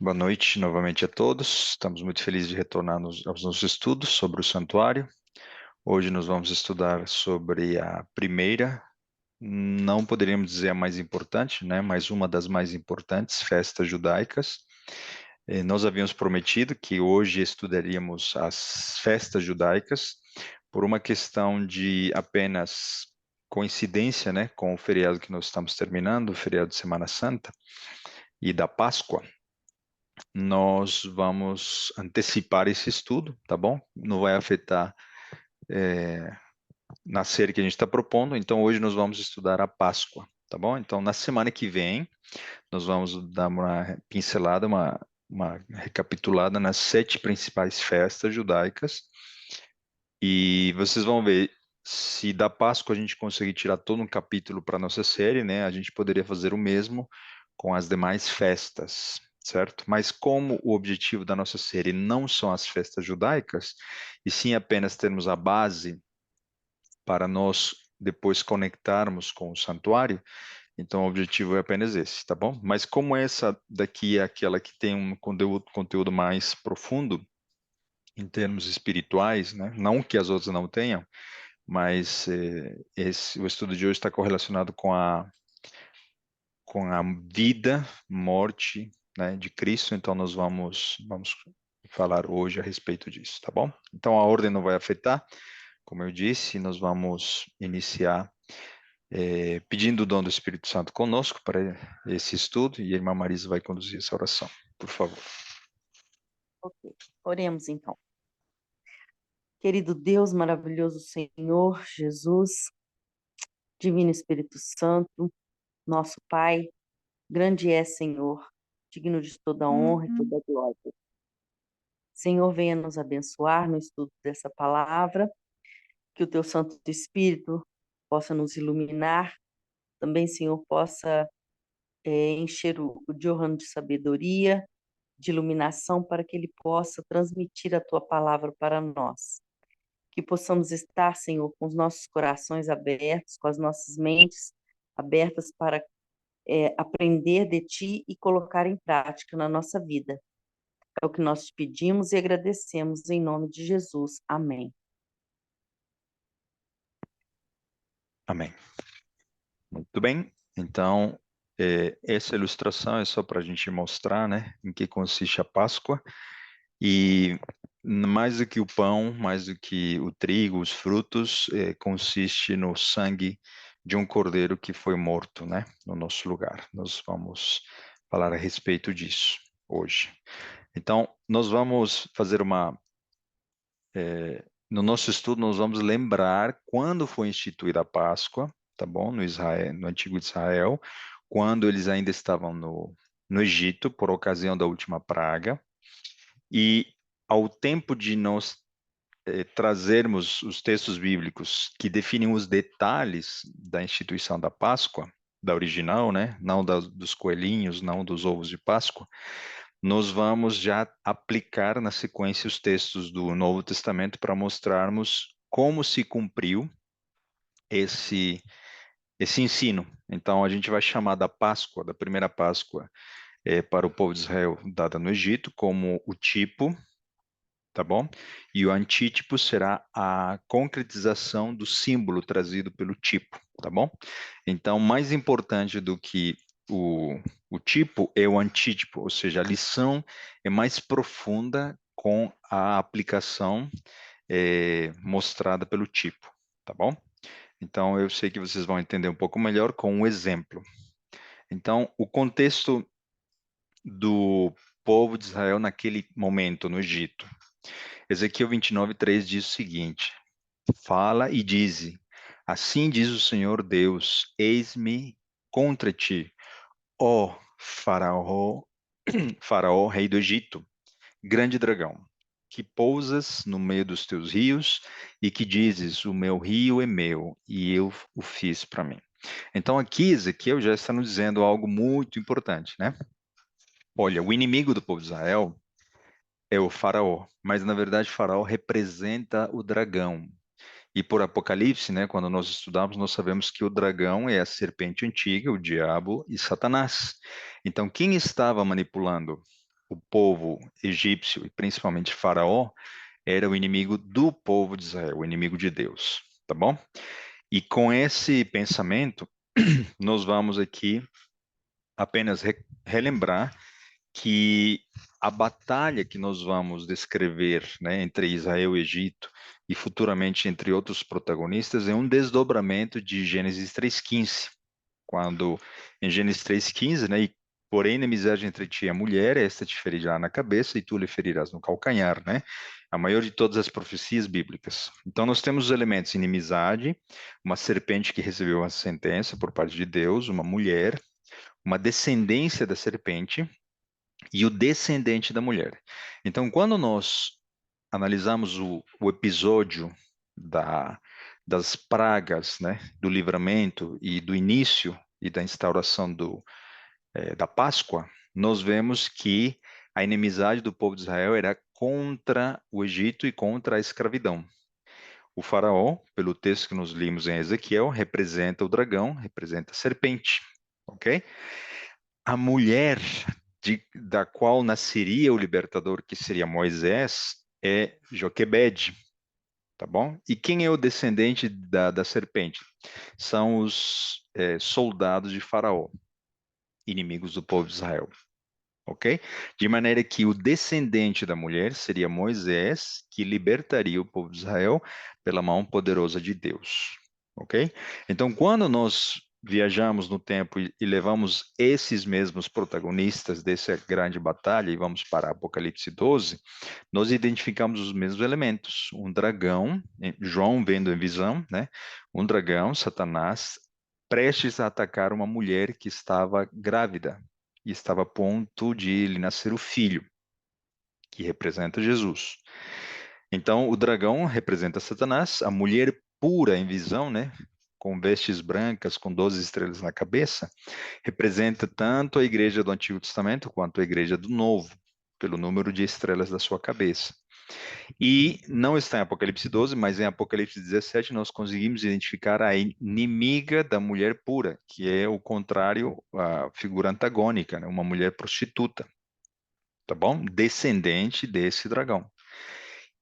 Boa noite novamente a todos. Estamos muito felizes de retornar aos nossos estudos sobre o santuário. Hoje nós vamos estudar sobre a primeira, não poderíamos dizer a mais importante, né, mas uma das mais importantes festas judaicas. Nós havíamos prometido que hoje estudaríamos as festas judaicas por uma questão de apenas coincidência, né, com o feriado que nós estamos terminando, o feriado de Semana Santa e da Páscoa. Nós vamos antecipar esse estudo, tá bom? Não vai afetar na série que a gente está propondo. Então, hoje nós vamos estudar a Páscoa, tá bom? Então, na semana que vem, nós vamos dar uma pincelada, uma recapitulada nas 7 principais festas judaicas. E vocês vão ver se da Páscoa a gente conseguir tirar todo um capítulo para nossa série, né? A gente poderia fazer o mesmo com as demais festas, certo? Mas como o objetivo da nossa série não são as festas judaicas, e sim apenas termos a base para nós depois conectarmos com o santuário, então o objetivo é apenas esse, tá bom? Mas como essa daqui é aquela que tem um conteúdo mais profundo em termos espirituais, né? Não que as outras não tenham, mas o estudo de hoje está correlacionado com a vida, morte, né, de Cristo, então nós vamos falar hoje a respeito disso, tá bom? Então a ordem não vai afetar, como eu disse, nós vamos iniciar pedindo o dom do Espírito Santo conosco para esse estudo e a irmã Marisa vai conduzir essa oração, por favor. Ok, oremos então. Querido Deus, maravilhoso Senhor, Jesus, Divino Espírito Santo, nosso Pai, grande é Senhor, digno de toda honra e toda glória. Senhor, venha nos abençoar no estudo dessa palavra, que o teu Santo Espírito possa nos iluminar, também, Senhor, possa encher o Johan de sabedoria, de iluminação, para que ele possa transmitir a tua palavra para nós. Que possamos estar, Senhor, com os nossos corações abertos, com as nossas mentes abertas para aprender de Ti e colocar em prática na nossa vida. É o que nós te pedimos e agradecemos em nome de Jesus. Amém. Amém. Muito bem. Então, essa ilustração é só para a gente mostrar, né, em que consiste a Páscoa. E mais do que o pão, mais do que o trigo, os frutos, consiste no sangue de um cordeiro que foi morto, né, no nosso lugar. Nós vamos falar a respeito disso hoje. Então, nós vamos fazer no nosso estudo, nós vamos lembrar quando foi instituída a Páscoa, tá bom? No Israel, no antigo Israel, quando eles ainda estavam no Egito, por ocasião da última praga. E ao tempo de nós trazermos os textos bíblicos que definem os detalhes da instituição da Páscoa, da original, né? Não dos coelhinhos, não dos ovos de Páscoa, nós vamos já aplicar na sequência os textos do Novo Testamento para mostrarmos como se cumpriu esse esse ensino. Então, a gente vai chamar da Páscoa, da primeira Páscoa, para o povo de Israel, dada no Egito, como o tipo, tá bom? E o antítipo será a concretização do símbolo trazido pelo tipo, tá bom? Então, mais importante do que o tipo é o antítipo, ou seja, a lição é mais profunda com a aplicação mostrada pelo tipo, tá bom? Então, eu sei que vocês vão entender um pouco melhor com um exemplo. Então, o contexto do povo de Israel naquele momento no Egito. Ezequiel 29:3 diz o seguinte: Fala e dize: Assim diz o Senhor Deus: Eis-me contra ti, ó Faraó, Faraó, rei do Egito, grande dragão, que pousas no meio dos teus rios e que dizes: O meu rio é meu e eu o fiz para mim. Então aqui Ezequiel já está nos dizendo algo muito importante, né? Olha, o inimigo do povo de Israel é o Faraó, mas na verdade Faraó representa o dragão. E por Apocalipse, né, quando nós estudamos, nós sabemos que o dragão é a serpente antiga, o diabo e Satanás. Então, quem estava manipulando? o povo egípcio e principalmente Faraó era o inimigo do povo de Israel, o inimigo de Deus, tá bom? E com esse pensamento, nós vamos aqui apenas relembrar que a batalha que nós vamos descrever, né, entre Israel e Egito e futuramente entre outros protagonistas é um desdobramento de Gênesis 3:15, quando em Gênesis 3:15, né, e porém inimizade entre ti e a mulher, esta te ferirá na cabeça e tu lhe ferirás no calcanhar, né? A maior de todas as profecias bíblicas. Então nós temos os elementos inimizade, uma serpente que recebeu uma sentença por parte de Deus, uma mulher, uma descendência da serpente e o descendente da mulher. Então, quando nós analisamos o episódio das pragas, né, do livramento e do início e da instauração da Páscoa, nós vemos que a inimizade do povo de Israel era contra o Egito e contra a escravidão. O faraó, pelo texto que nós limos em Ezequiel, representa o dragão, representa a serpente, ok? A mulher da qual nasceria o libertador, que seria Moisés, é Joquebede, tá bom? E quem é o descendente da serpente? São os soldados de Faraó, inimigos do povo de Israel, ok? De maneira que o descendente da mulher seria Moisés, que libertaria o povo de Israel pela mão poderosa de Deus, ok? Então, quando nós viajamos no tempo e levamos esses mesmos protagonistas dessa grande batalha e vamos para Apocalipse 12, nós identificamos os mesmos elementos. Um dragão, João vendo em visão, né? Um dragão, Satanás, prestes a atacar uma mulher que estava grávida e estava a ponto de lhe nascer o filho, que representa Jesus. Então, o dragão representa Satanás, a mulher pura em visão, né? Com vestes brancas, com 12 estrelas na cabeça, representa tanto a igreja do Antigo Testamento quanto a igreja do Novo, pelo número de estrelas da sua cabeça. E não está em Apocalipse 12, mas em Apocalipse 17 nós conseguimos identificar a inimiga da mulher pura, que é o contrário, a figura antagônica, né? Uma mulher prostituta, tá bom? Descendente desse dragão.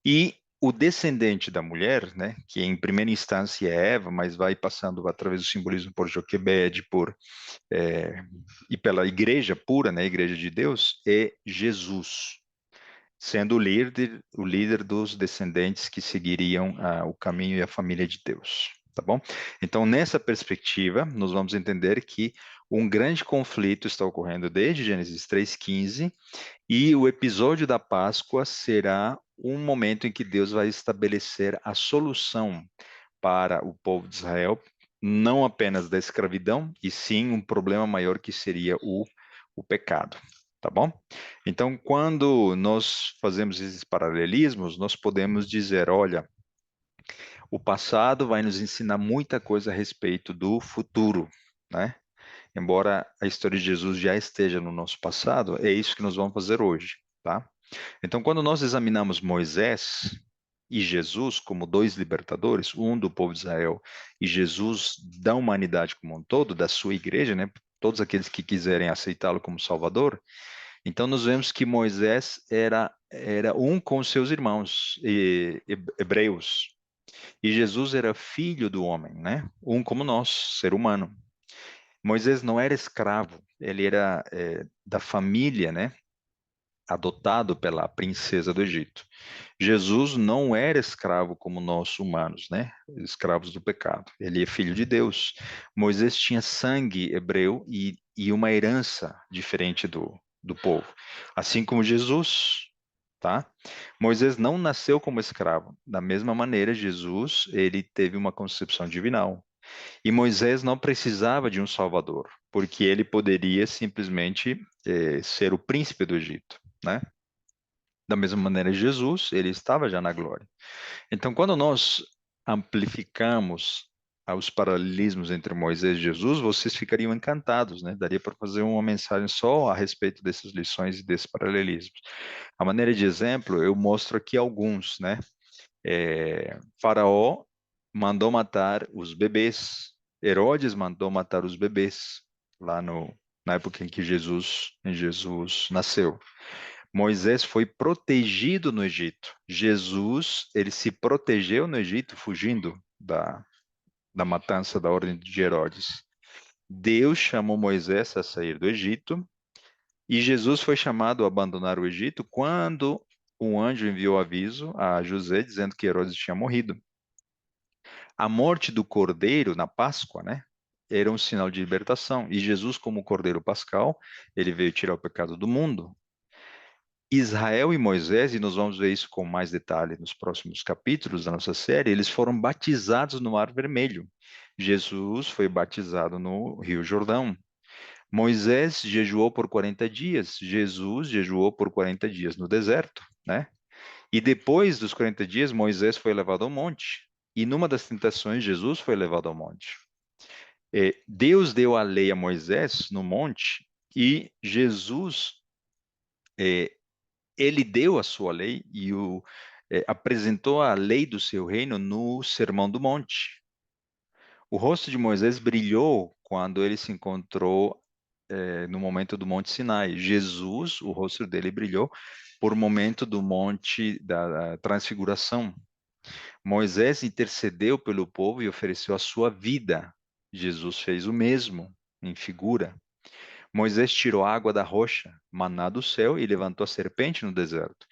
E o descendente da mulher, né, que em primeira instância é Eva, mas vai passando através do simbolismo por Joquebede, e pela igreja pura, né, a igreja de Deus, é Jesus, sendo o líder dos descendentes que seguiriam o caminho e a família de Deus, tá bom? Então, nessa perspectiva, nós vamos entender que um grande conflito está ocorrendo desde Gênesis 3:15 e o episódio da Páscoa será um momento em que Deus vai estabelecer a solução para o povo de Israel, não apenas da escravidão, e sim um problema maior que seria o pecado, tá bom? Então, quando nós fazemos esses paralelismos, nós podemos dizer, olha, o passado vai nos ensinar muita coisa a respeito do futuro, né? Embora a história de Jesus já esteja no nosso passado, é isso que nós vamos fazer hoje, tá? Então, quando nós examinamos Moisés e Jesus como dois libertadores, um do povo de Israel e Jesus da humanidade como um todo, da sua igreja, né? Todos aqueles que quiserem aceitá-lo como Salvador, então nós vemos que Moisés era um com seus irmãos hebreus e Jesus era filho do homem, né? Um como nós, ser humano. Moisés não era escravo, ele era da família, né? Adotado pela princesa do Egito. Jesus não era escravo como nós humanos, né? Escravos do pecado. Ele é filho de Deus. Moisés tinha sangue hebreu e uma herança diferente do povo. Assim como Jesus, tá? Moisés não nasceu como escravo. Da mesma maneira, Jesus, ele teve uma concepção divinal. E Moisés não precisava de um salvador, porque ele poderia simplesmente ser o príncipe do Egito, né? Da mesma maneira, Jesus, ele estava já na glória. Então, quando nós amplificamos os paralelismos entre Moisés e Jesus, vocês ficariam encantados, né? Daria para fazer uma mensagem só a respeito dessas lições e desses paralelismos. A maneira de exemplo, eu mostro aqui alguns, né? Faraó mandou matar os bebês. Herodes mandou matar os bebês lá na época em que Jesus nasceu. Moisés foi protegido no Egito. Jesus, ele se protegeu no Egito, fugindo da matança da ordem de Herodes. Deus chamou Moisés a sair do Egito e Jesus foi chamado a abandonar o Egito quando o anjo enviou aviso a José dizendo que Herodes tinha morrido. A morte do cordeiro na Páscoa, né, era um sinal de libertação. E Jesus, como cordeiro pascal, ele veio tirar o pecado do mundo. Israel e Moisés, e nós vamos ver isso com mais detalhe nos próximos capítulos da nossa série, eles foram batizados no Mar Vermelho. Jesus foi batizado no Rio Jordão. Moisés jejuou por 40 dias, Jesus jejuou por 40 dias no deserto, né? E depois dos 40 dias, Moisés foi levado ao monte. E numa das tentações, Jesus foi levado ao monte. Deus deu a lei a Moisés no monte e Jesus, é, ele deu a sua lei e apresentou a lei do seu reino no Sermão do Monte. O rosto de Moisés brilhou quando ele se encontrou no momento do Monte Sinai. Jesus, o rosto dele brilhou por momento do Monte da Transfiguração. Moisés intercedeu pelo povo e ofereceu a sua vida. Jesus fez o mesmo em figura. Moisés tirou água da rocha, maná do céu, e levantou a serpente no deserto.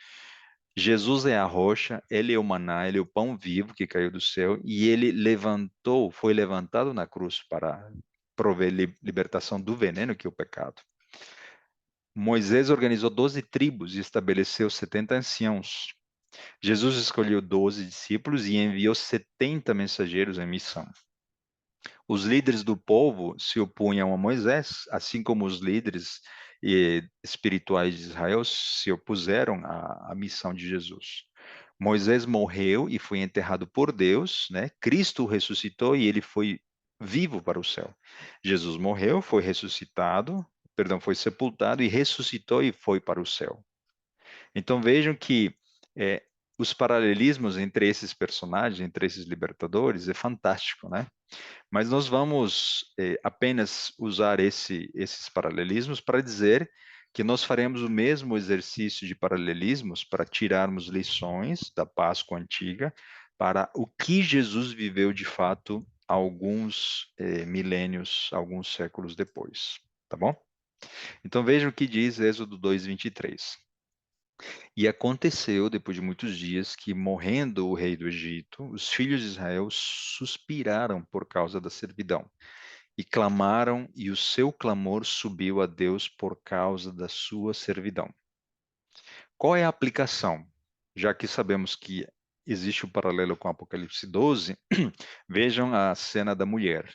Jesus é a rocha, ele é o maná, ele é o pão vivo que caiu do céu, e ele levantou, foi levantado na cruz para prover libertação do veneno que é o pecado. Moisés organizou 12 tribos e estabeleceu 70 anciãos. Jesus escolheu 12 discípulos e enviou 70 mensageiros em missão. Os líderes do povo se opunham a Moisés, assim como os líderes espirituais de Israel se opuseram à missão de Jesus. Moisés morreu e foi enterrado por Deus, né? Cristo ressuscitou e ele foi vivo para o céu. Jesus morreu, foi ressuscitado, perdão, foi sepultado e ressuscitou e foi para o céu. Então vejam que é, os paralelismos entre esses personagens, entre esses libertadores, é fantástico, né? Mas nós vamos apenas usar esses paralelismos para dizer que nós faremos o mesmo exercício de paralelismos para tirarmos lições da Páscoa antiga para o que Jesus viveu de fato alguns milênios, alguns séculos depois, tá bom? Então vejam o que diz Êxodo 2:23. E aconteceu, depois de muitos dias, que, morrendo o rei do Egito, os filhos de Israel suspiraram por causa da servidão e clamaram, e o seu clamor subiu a Deus por causa da sua servidão. Qual é a aplicação? Já que sabemos que existe o paralelo com Apocalipse 12, vejam a cena da mulher.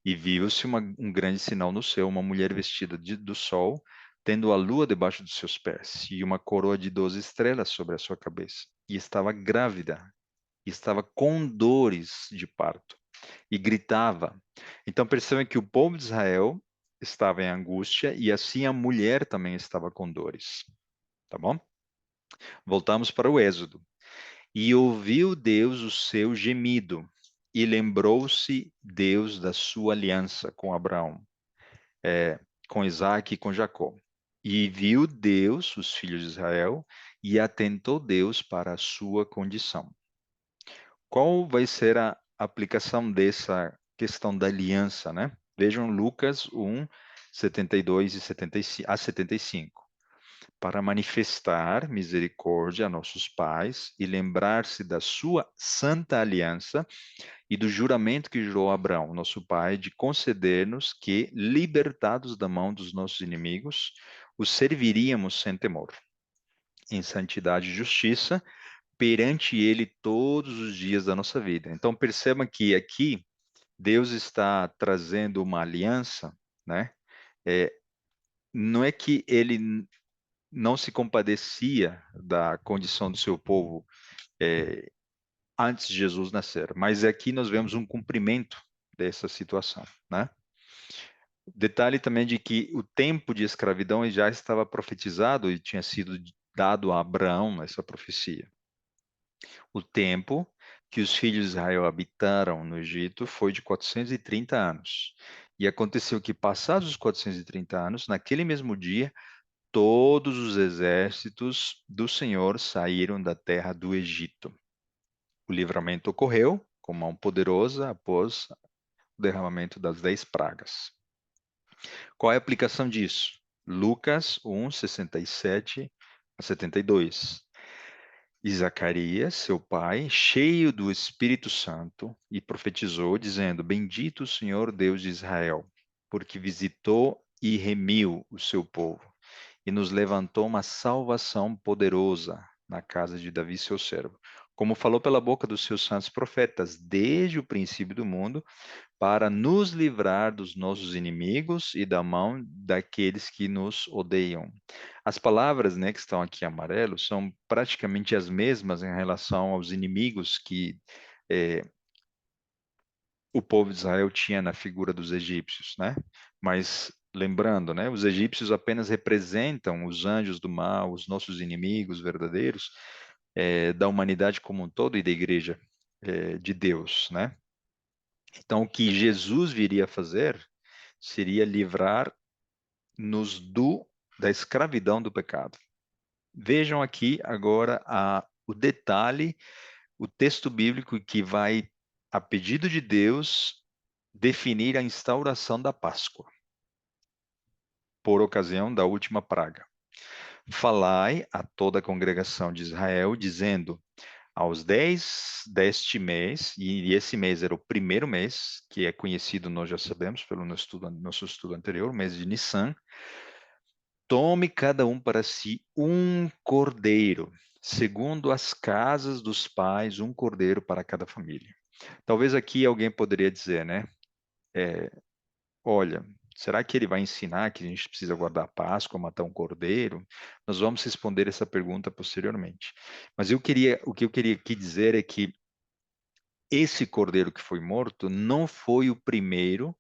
E viu-se um grande sinal no céu, uma mulher vestida do sol, tendo a lua debaixo dos seus pés, e uma coroa de 12 estrelas sobre a sua cabeça. E estava grávida, e estava com dores de parto, e gritava. Então percebem que o povo de Israel estava em angústia, e assim a mulher também estava com dores. Tá bom? Voltamos para o Êxodo. E ouviu Deus o seu gemido, e lembrou-se Deus da sua aliança com Abraão, com Isaac e com Jacó. E viu Deus os filhos de Israel, e atentou Deus para a sua condição. Qual vai ser a aplicação dessa questão da aliança, né? Vejam Lucas 1, 72 e 75, a 75. Para manifestar misericórdia a nossos pais e lembrar-se da sua santa aliança e do juramento que jurou a Abraão, nosso pai, de conceder-nos que, libertados da mão dos nossos inimigos, os serviríamos sem temor, em santidade e justiça, perante ele todos os dias da nossa vida. Então percebam que aqui Deus está trazendo uma aliança, né? É, não é que ele não se compadecia da condição do seu povo antes de Jesus nascer, mas aqui nós vemos um cumprimento dessa situação, né? Detalhe também de que o tempo de escravidão já estava profetizado e tinha sido dado a Abraão essa profecia. O tempo que os filhos de Israel habitaram no Egito foi de 430 anos. E aconteceu que, passados os 430 anos, naquele mesmo dia, todos os exércitos do Senhor saíram da terra do Egito. O livramento ocorreu com mão poderosa após o derramamento das 10 pragas. Qual é a aplicação disso? Lucas 1, 67 a 72. E Zacarias, seu pai, cheio do Espírito Santo, e profetizou, dizendo: Bendito o Senhor Deus de Israel, porque visitou e remiu o seu povo, e nos levantou uma salvação poderosa na casa de Davi, seu servo, como falou pela boca dos seus santos profetas, desde o princípio do mundo, para nos livrar dos nossos inimigos e da mão daqueles que nos odeiam. As palavras, né, que estão aqui em amarelo são praticamente as mesmas em relação aos inimigos que eh, o povo de Israel tinha na figura dos egípcios, né? Mas lembrando, né, os egípcios apenas representam os anjos do mal, os nossos inimigos verdadeiros da humanidade como um todo e da igreja de Deus, né? Então, o que Jesus viria a fazer seria livrar-nos da escravidão do pecado. Vejam aqui agora o detalhe, o texto bíblico que vai, a pedido de Deus, definir a instauração da Páscoa, por ocasião da última praga. Falai a toda a congregação de Israel, dizendo: aos 10 deste mês, e esse mês era o primeiro mês, que é conhecido, nós já sabemos, pelo nosso estudo anterior, o mês de Nissan, tome cada um para si um cordeiro, segundo as casas dos pais, um cordeiro para cada família. Talvez aqui alguém poderia dizer, né? Olha, será que ele vai ensinar que a gente precisa guardar a Páscoa, matar um cordeiro? Nós vamos responder essa pergunta posteriormente. Mas o que eu queria aqui dizer é que esse cordeiro que foi morto não foi o primeiro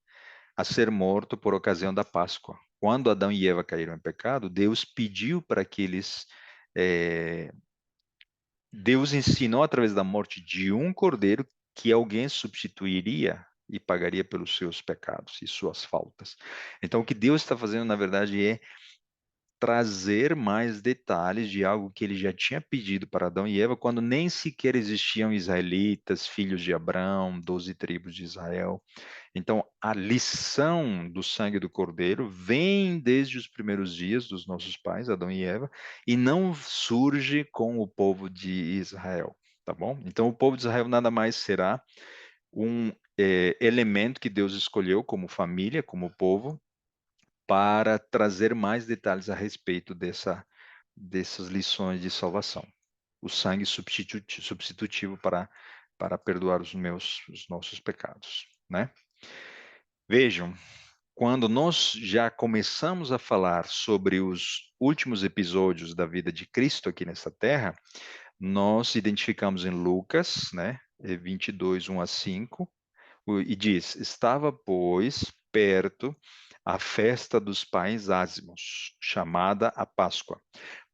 a ser morto por ocasião da Páscoa. Quando Adão e Eva caíram em pecado, Deus pediu para que eles. eh, Deus ensinou através da morte de um cordeiro que alguém substituiria e pagaria pelos seus pecados e suas faltas. Então, o que Deus está fazendo, na verdade, é trazer mais detalhes de algo que ele já tinha pedido para Adão e Eva, quando nem sequer existiam israelitas, filhos de Abraão, 12 tribos de Israel. Então, a lição do sangue do Cordeiro vem desde os primeiros dias dos nossos pais, Adão e Eva, e não surge com o povo de Israel, tá bom? Então, o povo de Israel nada mais será um elemento que Deus escolheu como família, como povo, para trazer mais detalhes a respeito dessas lições de salvação. O sangue substitutivo para perdoar os nossos pecados, né? Vejam, quando nós já começamos a falar sobre os últimos episódios da vida de Cristo aqui nessa terra, nós identificamos em Lucas, né, 22, 1 a 5, e diz: Estava, pois, perto a festa dos pães ázimos, chamada a Páscoa.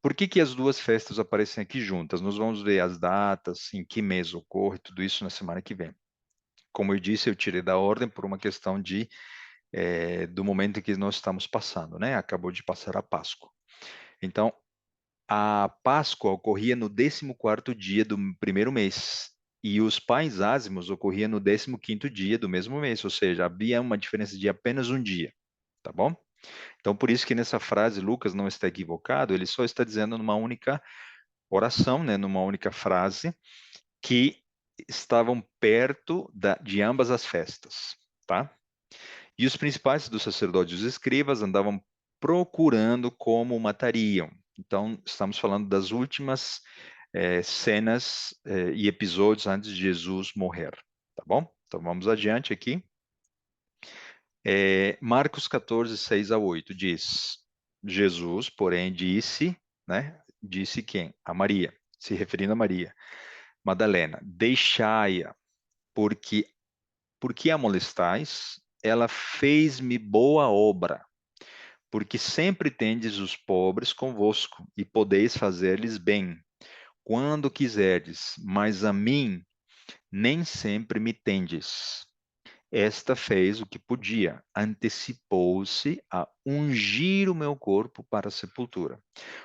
Por que que as duas festas aparecem aqui juntas? Nós vamos ver as datas, em que mês ocorre, tudo isso na semana que vem. Como eu disse, eu tirei da ordem por uma questão do momento em que nós estamos passando, né? Acabou de passar a Páscoa. Então, a Páscoa ocorria no 14º dia do primeiro mês, e os pães ázimos ocorriam no 15º dia do mesmo mês, ou seja, havia uma diferença de apenas um dia, tá bom? Então, por isso que nessa frase Lucas não está equivocado, ele só está dizendo numa única oração, né, numa única frase, que estavam perto de ambas as festas, tá? E os principais dos sacerdotes e os escribas andavam procurando como o matariam. Então, estamos falando das últimas cenas e episódios antes de Jesus morrer, tá bom? Então, vamos adiante aqui. Marcos 14, 6 a 8 diz: Jesus, porém, disse, né? Disse quem? A Maria, se referindo a Maria Madalena: Deixai-a, porque a molestais? Ela fez-me boa obra, porque sempre tendes os pobres convosco, e podeis fazer-lhes bem, quando quiserdes, mas a mim nem sempre me tendes. Esta fez o que podia, antecipou-se a ungir o meu corpo para a sepultura.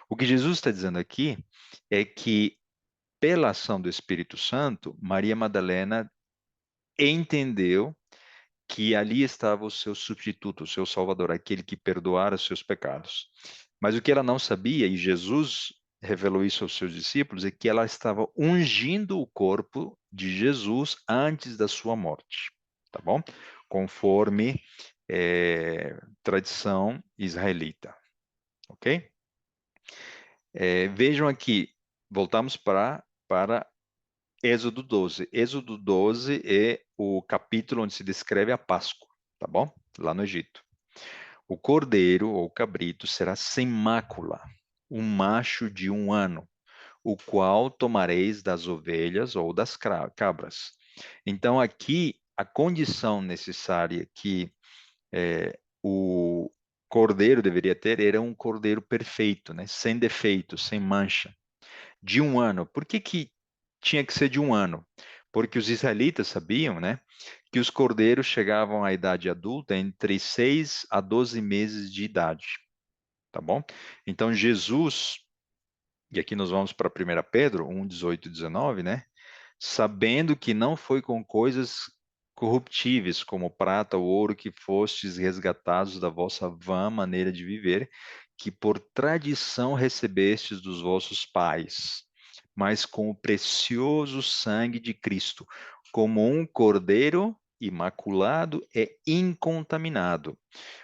O que Jesus está dizendo aqui é que, pela ação do Espírito Santo, Maria Madalena entendeu que ali estava o seu substituto, o seu Salvador, aquele que perdoara os seus pecados. Mas o que ela não sabia, e Jesus revelou isso aos seus discípulos, é que ela estava ungindo o corpo de Jesus antes da sua morte, tá bom? Conforme tradição israelita, ok? Vejam aqui, voltamos para Êxodo 12. Êxodo 12 é o capítulo onde se descreve a Páscoa, tá bom? Lá no Egito. O cordeiro ou cabrito será sem mácula, um macho de 1 ano, o qual tomareis das ovelhas ou das cabras. Então, aqui, a condição necessária que o cordeiro deveria ter era um cordeiro perfeito, né? Sem defeito, sem mancha, de 1 ano. Por que que tinha que ser de 1 ano? Porque os israelitas sabiam, né, que os cordeiros chegavam à idade adulta entre 6 a 12 meses de idade, tá bom? Então Jesus, e aqui nós vamos para 1 Pedro 1, 18 e 19, né? Sabendo que não foi com coisas corruptíveis, como prata ou ouro, que fostes resgatados da vossa vã maneira de viver, que por tradição recebestes dos vossos pais, mas com o precioso sangue de Cristo, como um cordeiro imaculado e incontaminado.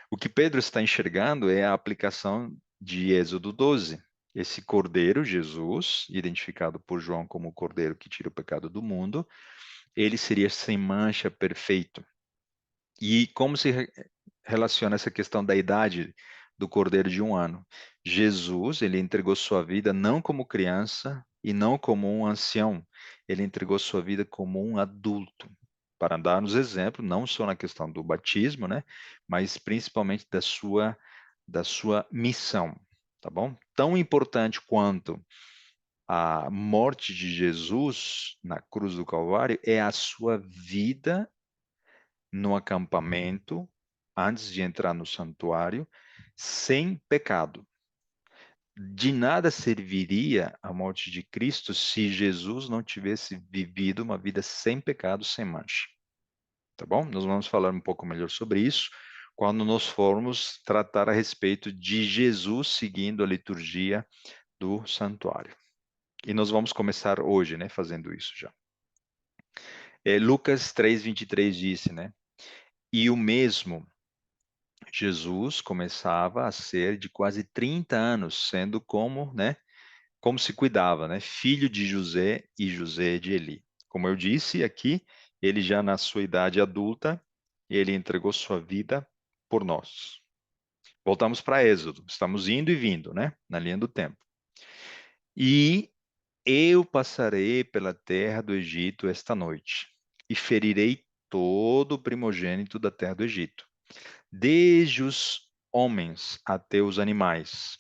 O que Pedro está enxergando é a aplicação de Êxodo 12. Esse cordeiro, Jesus, identificado por João como o cordeiro que tira o pecado do mundo, ele seria sem mancha, perfeito. E como se relaciona essa questão da idade do cordeiro de 1 ano? Jesus, ele entregou sua vida não como criança e não como um ancião, ele entregou sua vida como um adulto, para dar-nos exemplo, não só na questão do batismo, né, mas principalmente da sua missão, tá bom? Tão importante quanto a morte de Jesus na cruz do Calvário é a sua vida no acampamento, antes de entrar no santuário, sem pecado. De nada serviria a morte de Cristo se Jesus não tivesse vivido uma vida sem pecado, sem mancha. Tá bom? Nós vamos falar um pouco melhor sobre isso quando nós formos tratar a respeito de Jesus seguindo a liturgia do santuário. E nós vamos começar hoje, né, fazendo isso já. Lucas 3:23 disse, né? E o mesmo Jesus começava a ser de quase 30 anos, sendo como, né, como se cuidava, né, filho de José e José de Eli. Como eu disse aqui, ele já na sua idade adulta, ele entregou sua vida por nós. Voltamos para Êxodo, estamos indo e vindo, né, na linha do tempo. E eu passarei pela terra do Egito esta noite e ferirei todo o primogênito da terra do Egito, desde os homens até os animais.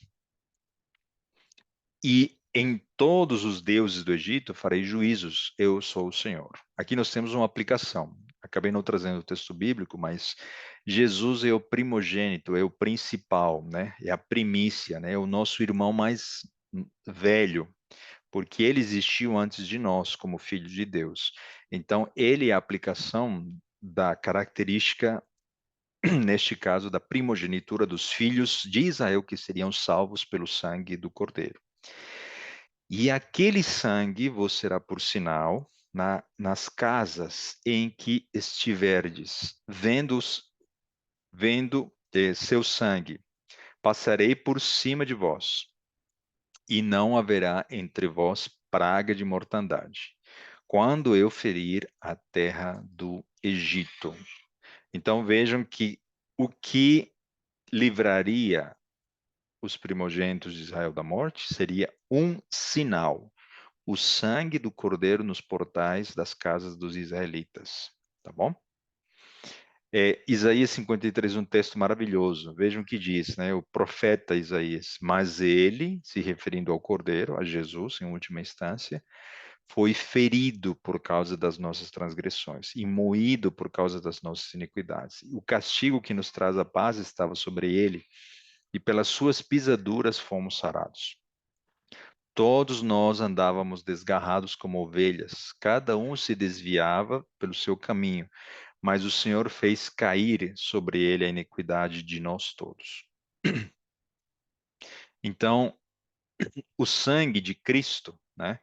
E em todos os deuses do Egito farei juízos, eu sou o Senhor. Aqui nós temos uma aplicação. Acabei não trazendo o texto bíblico, mas Jesus é o primogênito, é o principal, né? É a primícia, né? É o nosso irmão mais velho, porque ele existiu antes de nós como filho de Deus. Então, ele é a aplicação da característica, neste caso, da primogenitura dos filhos de Israel que seriam salvos pelo sangue do Cordeiro. E aquele sangue vos será por sinal nas casas em que estiverdes, vendo seu sangue, passarei por cima de vós, e não haverá entre vós praga de mortandade, quando eu ferir a terra do Egito. Então vejam que o que livraria os primogênitos de Israel da morte seria um sinal, o sangue do cordeiro nos portais das casas dos israelitas. Tá bom? Isaías 53, um texto maravilhoso. Vejam o que diz, né? O profeta Isaías. Mas ele, se referindo ao cordeiro, a Jesus, em última instância, foi ferido por causa das nossas transgressões e moído por causa das nossas iniquidades. O castigo que nos traz a paz estava sobre ele, e pelas suas pisaduras fomos sarados. Todos nós andávamos desgarrados como ovelhas, cada um se desviava pelo seu caminho, mas o Senhor fez cair sobre ele a iniquidade de nós todos. Então, o sangue de Cristo, né,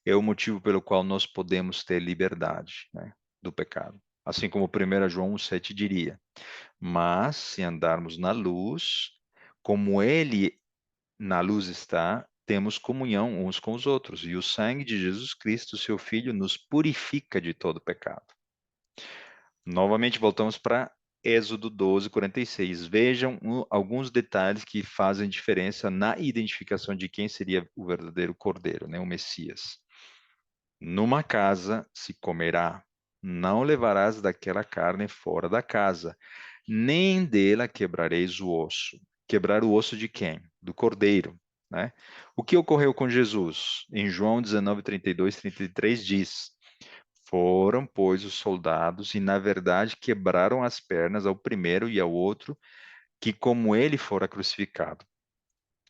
é o motivo pelo qual nós podemos ter liberdade, né, do pecado. Assim como 1 João 1,7 diria. Mas, se andarmos na luz, como ele na luz está, temos comunhão uns com os outros. E o sangue de Jesus Cristo, seu Filho, nos purifica de todo pecado. Novamente, voltamos para Êxodo 12:46. Vejam alguns detalhes que fazem diferença na identificação de quem seria o verdadeiro Cordeiro, né, o Messias. Numa casa se comerá, não levarás daquela carne fora da casa, nem dela quebrareis o osso. Quebrar o osso de quem? Do cordeiro, né? O que ocorreu com Jesus? Em João 19:32, 33 diz: Foram, pois, os soldados e, na verdade, quebraram as pernas ao primeiro e ao outro, que como ele fora crucificado.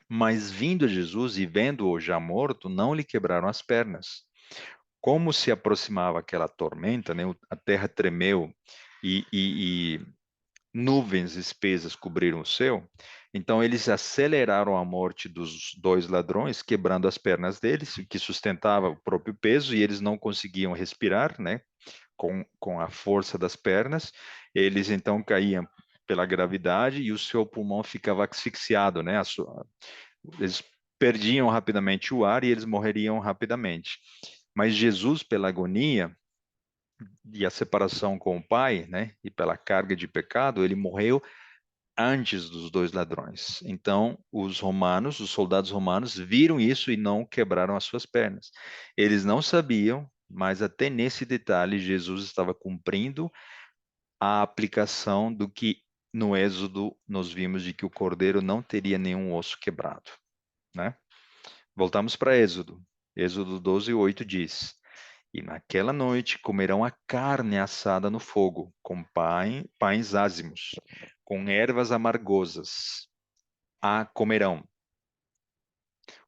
Mas vindo Jesus e vendo-o já morto, não lhe quebraram as pernas. Como se aproximava aquela tormenta, né? A terra tremeu e nuvens espessas cobriram o céu. Então eles aceleraram a morte dos dois ladrões, quebrando as pernas deles, o que sustentava o próprio peso, e eles não conseguiam respirar, né? Com a força das pernas. Eles então caíam pela gravidade e o seu pulmão ficava asfixiado, né? Eles perdiam rapidamente o ar e eles morreriam rapidamente. Mas Jesus, pela agonia e a separação com o Pai, né, e pela carga de pecado, ele morreu antes dos dois ladrões. Então, os romanos, os soldados romanos, viram isso e não quebraram as suas pernas. Eles não sabiam, mas até nesse detalhe, Jesus estava cumprindo a aplicação do que no Êxodo nós vimos de que o cordeiro não teria nenhum osso quebrado, né? Voltamos para Êxodo. Êxodo 12:8 diz: E naquela noite comerão a carne assada no fogo, com pães ázimos, com ervas amargosas. A comerão.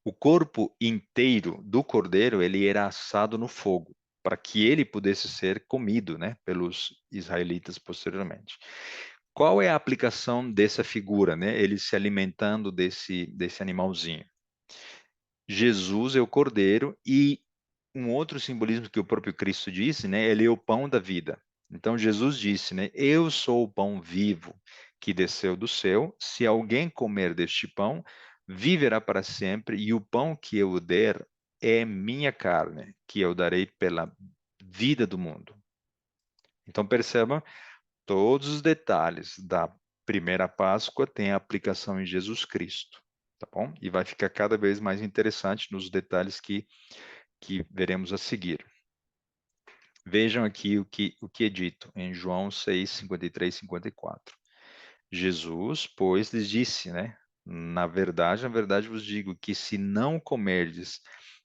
O corpo inteiro do cordeiro, ele era assado no fogo, para que ele pudesse ser comido, né, pelos israelitas posteriormente. Qual é a aplicação dessa figura, né? Ele se alimentando desse animalzinho. Jesus é o cordeiro e um outro simbolismo que o próprio Cristo disse, né? Ele é o pão da vida. Então Jesus disse, né? Eu sou o pão vivo que desceu do céu. Se alguém comer deste pão, viverá para sempre. E o pão que eu der é minha carne, que eu darei pela vida do mundo. Então perceba, todos os detalhes da primeira Páscoa têm aplicação em Jesus Cristo, tá bom? E vai ficar cada vez mais interessante nos detalhes que veremos a seguir. Vejam aqui o que é dito em João 6, 53 e 54. Jesus, pois, lhes disse, né? Na verdade vos digo que se não comerdes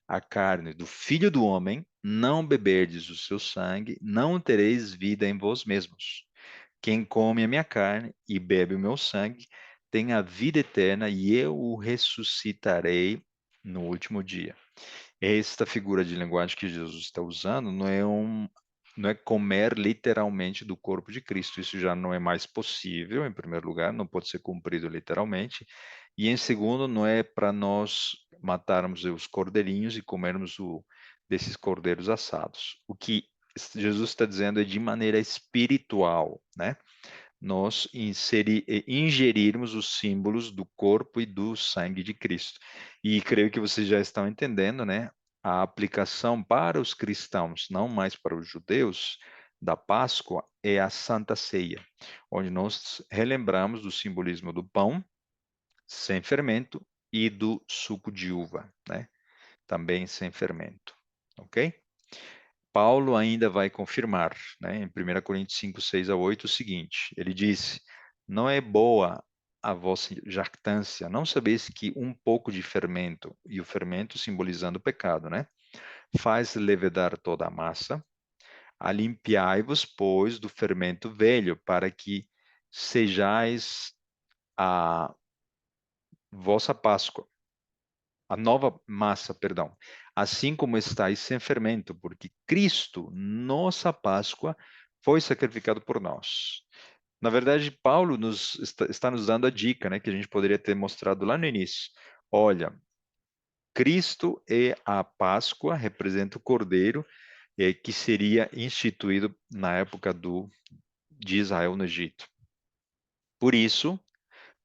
a carne do Filho do Homem, não beberdes o seu sangue, não tereis vida em vós mesmos. Quem come a minha carne e bebe o meu sangue tem a vida eterna e eu o ressuscitarei no último dia. Esta figura de linguagem que Jesus está usando não é comer literalmente do corpo de Cristo. Isso já não é mais possível, em primeiro lugar, não pode ser cumprido literalmente. E em segundo, não é para nós matarmos os cordeirinhos e comermos desses cordeiros assados. O que Jesus está dizendo é de maneira espiritual, né? Nós ingerirmos os símbolos do corpo e do sangue de Cristo. E creio que vocês já estão entendendo, né? A aplicação para os cristãos, não mais para os judeus, da Páscoa é a Santa Ceia, onde nós relembramos do simbolismo do pão sem fermento e do suco de uva, né? Também sem fermento, ok? Paulo ainda vai confirmar, né, em 1 Coríntios 5, 6 a 8, o seguinte: ele disse: Não é boa a vossa jactância, não sabeis que um pouco de fermento, e o fermento simbolizando o pecado, né, faz levedar toda a massa. Alimpiai-vos, pois, do fermento velho, para que sejais a vossa Páscoa, a nova massa, perdão, assim como estáis sem fermento, porque Cristo, nossa Páscoa, foi sacrificado por nós. Na verdade, Paulo está nos dando a dica, né, que a gente poderia ter mostrado lá no início. Olha, Cristo é a Páscoa, representa o Cordeiro, que seria instituído na época de Israel no Egito. Por isso,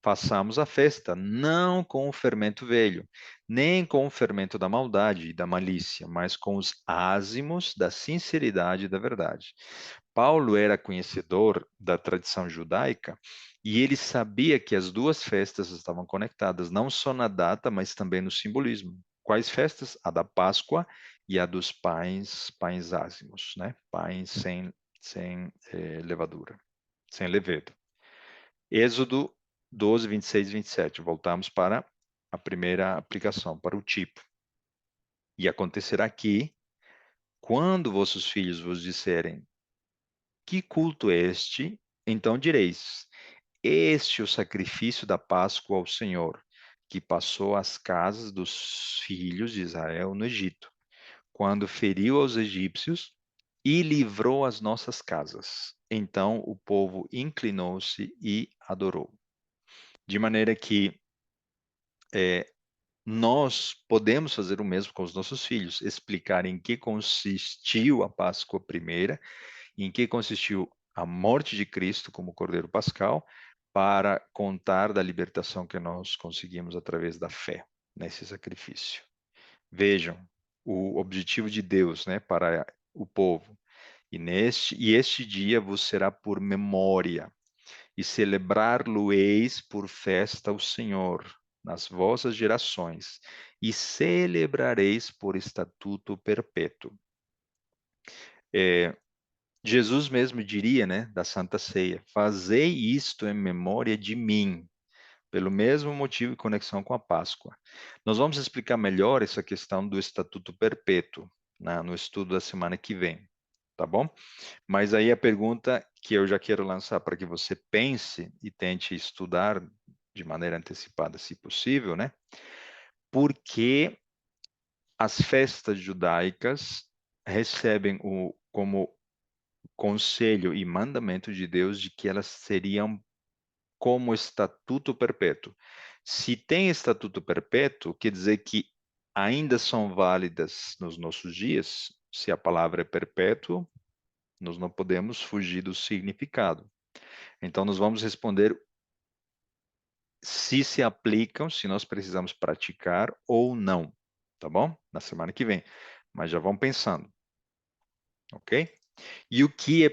façamos a festa, não com o fermento velho, nem com o fermento da maldade e da malícia, mas com os ázimos da sinceridade e da verdade. Paulo era conhecedor da tradição judaica e ele sabia que as duas festas estavam conectadas, não só na data, mas também no simbolismo. Quais festas? A da Páscoa e a dos pães ázimos, né? Pães sem levadura, sem levedo. Êxodo 12, 26 e 27. Voltamos para a primeira aplicação, para o tipo. E acontecerá que, quando vossos filhos vos disserem: que culto é este? Então direis: este é o sacrifício da Páscoa ao Senhor, que passou às casas dos filhos de Israel no Egito, quando feriu aos egípcios e livrou as nossas casas. Então o povo inclinou-se e adorou. De maneira que nós podemos fazer o mesmo com os nossos filhos, explicar em que consistiu a Páscoa primeira, em que consistiu a morte de Cristo como Cordeiro Pascal, para contar da libertação que nós conseguimos através da fé nesse sacrifício. Vejam o objetivo de Deus, né, para o povo. E este dia vos será por memória, e celebrar-lo-eis por festa ao Senhor nas vossas gerações, e celebrareis por estatuto perpétuo. Jesus mesmo diria, né, da Santa Ceia: fazei isto em memória de mim, pelo mesmo motivo e conexão com a Páscoa. Nós vamos explicar melhor essa questão do estatuto perpétuo, né, no estudo da semana que vem, tá bom? Mas aí a pergunta que eu já quero lançar para que você pense e tente estudar de maneira antecipada, se possível, né? Por que as festas judaicas recebem como conselho e mandamento de Deus de que elas seriam como estatuto perpétuo? Se tem estatuto perpétuo, quer dizer que ainda são válidas nos nossos dias. Se a palavra é perpétuo, nós não podemos fugir do significado. Então, nós vamos responder se aplicam, se nós precisamos praticar ou não, tá bom? Na semana que vem. Mas já vão pensando, ok? E o que é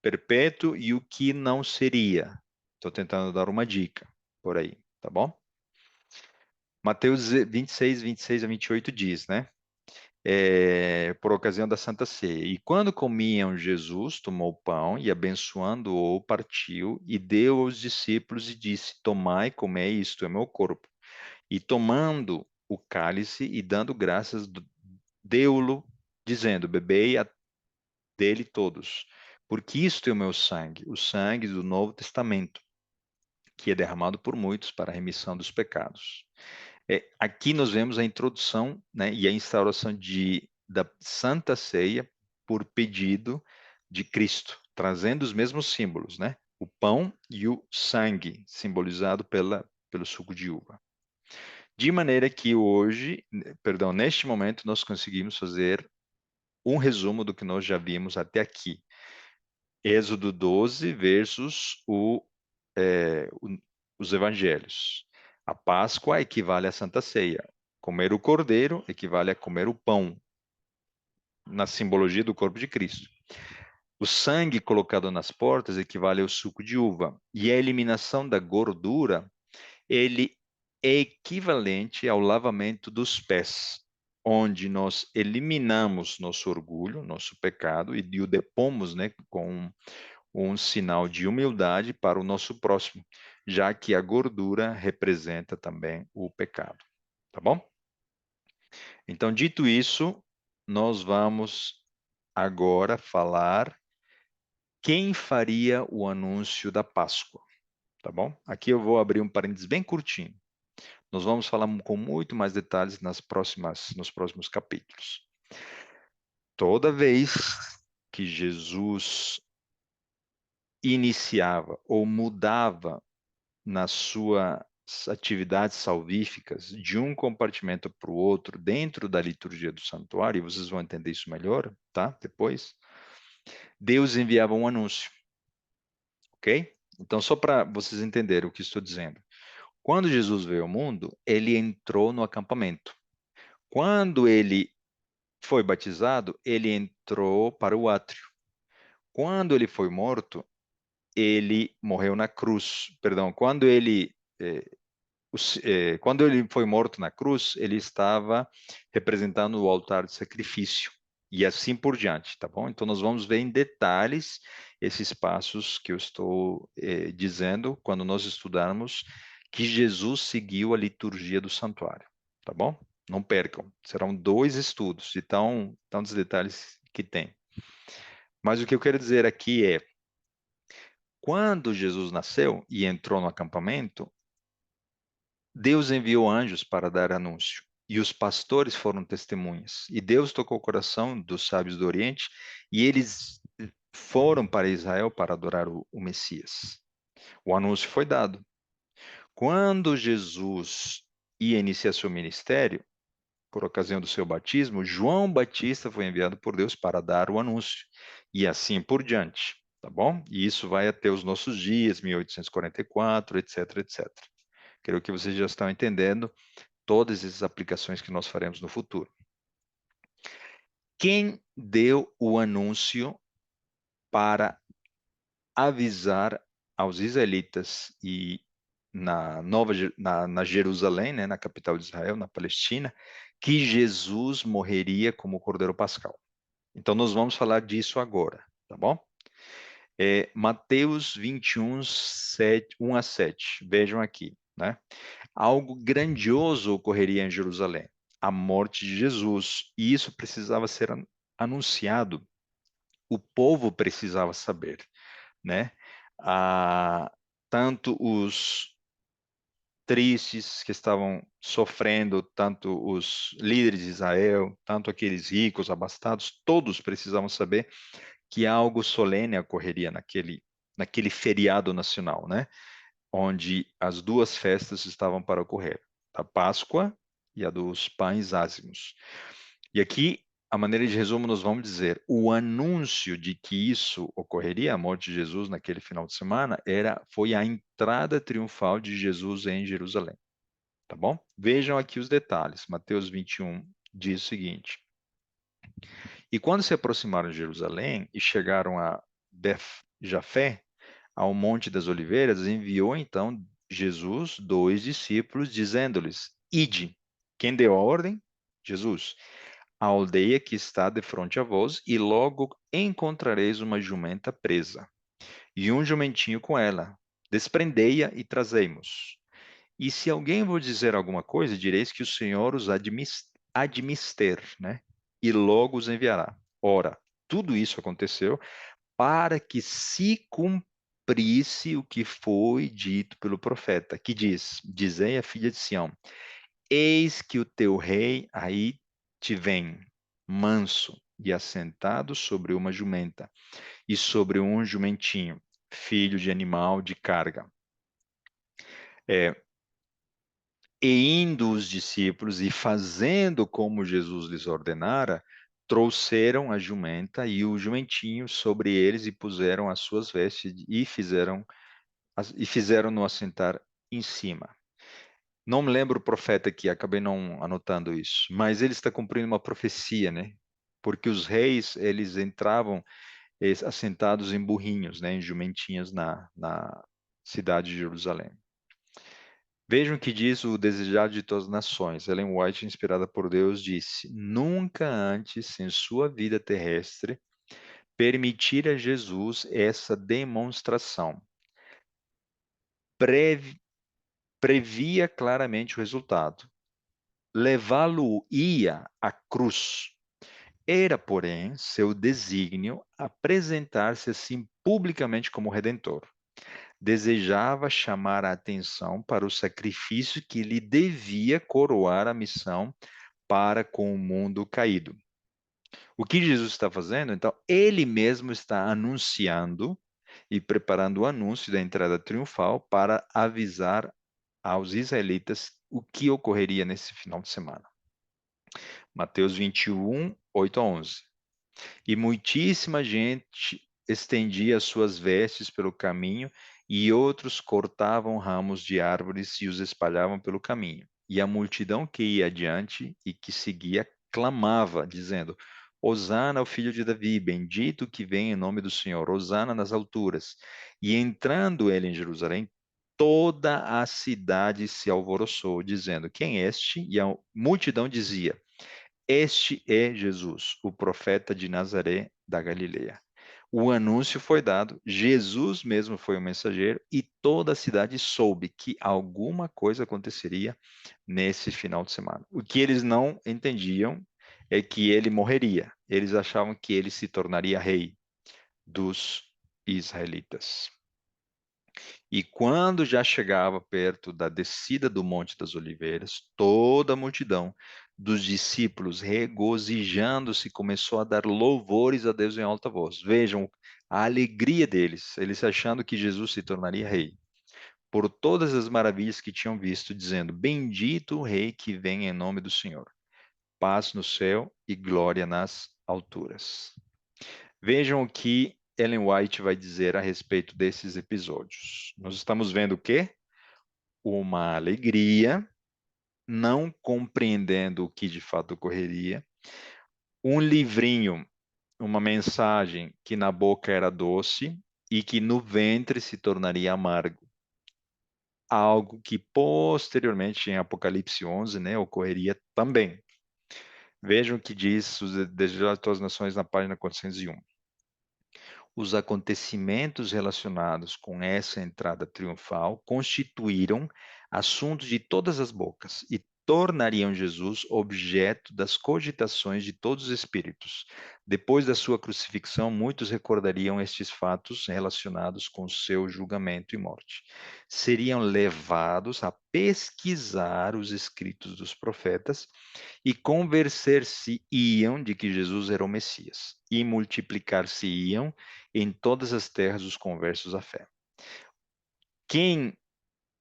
perpétuo e o que não seria? Estou tentando dar uma dica por aí, tá bom? Mateus 26, 26 a 28 diz, né? Por ocasião da Santa Ceia. E quando comiam, Jesus tomou o pão e, abençoando-o, partiu e deu aos discípulos e disse: tomai, comei, isto é meu corpo. E tomando o cálice e dando graças, deu-lo, dizendo: bebei dele todos, porque isto é o meu sangue, o sangue do Novo Testamento, que é derramado por muitos para a remissão dos pecados. Aqui nós vemos a introdução, né, e a instauração da Santa Ceia por pedido de Cristo, trazendo os mesmos símbolos, né? O pão e o sangue, simbolizado pelo suco de uva. De maneira que hoje, perdão, neste momento, nós conseguimos fazer um resumo do que nós já vimos até aqui. Êxodo 12 versus os evangelhos. A Páscoa equivale à Santa Ceia. Comer o cordeiro equivale a comer o pão, na simbologia do corpo de Cristo. O sangue colocado nas portas equivale ao suco de uva. E a eliminação da gordura, ele é equivalente ao lavamento dos pés, onde nós eliminamos nosso orgulho, nosso pecado, e o depomos, né, com um sinal de humildade para o nosso próximo, já que a gordura representa também o pecado. Tá bom? Então, dito isso, nós vamos agora falar quem faria o anúncio da Páscoa, tá bom? Aqui eu vou abrir um parênteses bem curtinho. Nós vamos falar com muito mais detalhes nos próximos capítulos. Toda vez que Jesus iniciava ou mudava nas suas atividades salvíficas de um compartimento para o outro dentro da liturgia do santuário, e vocês vão entender isso melhor, tá? Depois, Deus enviava um anúncio, ok? Então, só para vocês entenderem o que estou dizendo. Quando Jesus veio ao mundo, ele entrou no acampamento. Quando ele foi batizado, ele entrou para o átrio. Quando ele foi morto, ele morreu na cruz. Perdão, quando ele foi morto na cruz, ele estava representando o altar de sacrifício. E assim por diante, tá bom? Então, nós vamos ver em detalhes esses passos que eu estou dizendo quando nós estudarmos que Jesus seguiu a liturgia do santuário, tá bom? Não percam, serão 2 estudos de tantos detalhes que tem. Mas o que eu quero dizer aqui é, quando Jesus nasceu e entrou no acampamento, Deus enviou anjos para dar anúncio, e os pastores foram testemunhas. E Deus tocou o coração dos sábios do Oriente, e eles foram para Israel para adorar o Messias. O anúncio foi dado. Quando Jesus ia iniciar seu ministério, por ocasião do seu batismo, João Batista foi enviado por Deus para dar o anúncio, e assim por diante, tá bom? E isso vai até os nossos dias, 1844, etc, etc. Creio que vocês já estão entendendo todas essas aplicações que nós faremos no futuro. Quem deu o anúncio para avisar aos israelitas e na Jerusalém, né, na capital de Israel, na Palestina, que Jesus morreria como Cordeiro Pascal? Então, nós vamos falar disso agora, tá bom? Mateus 21, 1 a 7. Vejam aqui, né? Algo grandioso ocorreria em Jerusalém, a morte de Jesus, e isso precisava ser anunciado. O povo precisava saber, né? Ah, tanto os tristes que estavam sofrendo, tanto os líderes de Israel, tanto aqueles ricos, abastados, todos precisavam saber que algo solene ocorreria naquele feriado nacional, né? Onde as 2 festas estavam para ocorrer, a Páscoa e a dos pães ázimos. E aqui, a maneira de resumo, nós vamos dizer, o anúncio de que isso ocorreria, a morte de Jesus naquele final de semana, foi a entrada triunfal de Jesus em Jerusalém, tá bom? Vejam aqui os detalhes. Mateus 21 diz o seguinte: E quando se aproximaram de Jerusalém e chegaram a Beth-Jafé, ao Monte das Oliveiras, enviou então Jesus 2 discípulos, dizendo-lhes: Ide. Quem deu a ordem? Jesus. A aldeia que está de frente a vós, e logo encontrareis uma jumenta presa, e um jumentinho com ela. Desprendei-a e trazei-mos. E se alguém vos dizer alguma coisa, direis que o Senhor os admister, né? E logo os enviará. Ora, tudo isso aconteceu para que se cumprisse o que foi dito pelo profeta, que diz: Dizei à filha de Sião: Eis que o teu rei aí te vem, manso e assentado sobre uma jumenta, e sobre um jumentinho, filho de animal de carga. E indo os discípulos e fazendo como Jesus lhes ordenara, trouxeram a jumenta e o jumentinho sobre eles e puseram as suas vestes e fizeram-no assentar em cima. Não me lembro o profeta aqui, acabei não anotando isso, mas ele está cumprindo uma profecia, né? Porque os reis, eles entravam assentados em burrinhos, né? Em jumentinhas na cidade de Jerusalém. Vejam o que diz o Desejado de Todas as Nações. Ellen White, inspirada por Deus, disse: Nunca antes em sua vida terrestre permitir a Jesus essa demonstração. Previa claramente o resultado. Levá-lo-ia à cruz. Era, porém, seu desígnio apresentar-se assim publicamente como redentor. Desejava chamar a atenção para o sacrifício que lhe devia coroar a missão para com o mundo caído. O que Jesus está fazendo? Então, ele mesmo está anunciando e preparando o anúncio da entrada triunfal para avisar aos israelitas o que ocorreria nesse final de semana. Mateus 21, 8 a 11. E muitíssima gente estendia as suas vestes pelo caminho, e outros cortavam ramos de árvores e os espalhavam pelo caminho. E a multidão que ia adiante e que seguia clamava, dizendo: Hosana ao filho de Davi, bendito que vem em nome do Senhor, Hosana nas alturas. E entrando ele em Jerusalém, toda a cidade se alvoroçou, dizendo: Quem é este? E a multidão dizia: Este é Jesus, o profeta de Nazaré da Galileia. O anúncio foi dado, Jesus mesmo foi o mensageiro e toda a cidade soube que alguma coisa aconteceria nesse final de semana. O que eles não entendiam é que ele morreria. Eles achavam que ele se tornaria rei dos israelitas. E quando já chegava perto da descida do Monte das Oliveiras, toda a multidão dos discípulos, regozijando-se, começou a dar louvores a Deus em alta voz. Vejam a alegria deles, eles achando que Jesus se tornaria rei, por todas as maravilhas que tinham visto, dizendo: Bendito o Rei que vem em nome do Senhor. Paz no céu e glória nas alturas. Vejam o que Ellen White vai dizer a respeito desses episódios. Nós estamos vendo o quê? Uma alegria, não compreendendo o que de fato ocorreria, um livrinho, uma mensagem que na boca era doce e que no ventre se tornaria amargo. Algo que posteriormente em Apocalipse 11, né, ocorreria também. Vejam o que diz os Desejos de todas as Nações na página 401. Os acontecimentos relacionados com essa entrada triunfal constituíram assunto de todas as bocas e tornariam Jesus objeto das cogitações de todos os espíritos. Depois da sua crucifixão, muitos recordariam estes fatos relacionados com seu julgamento e morte. Seriam levados a pesquisar os escritos dos profetas e convencer-se-iam de que Jesus era o Messias, e multiplicar-se-iam em todas as terras os conversos à fé. Quem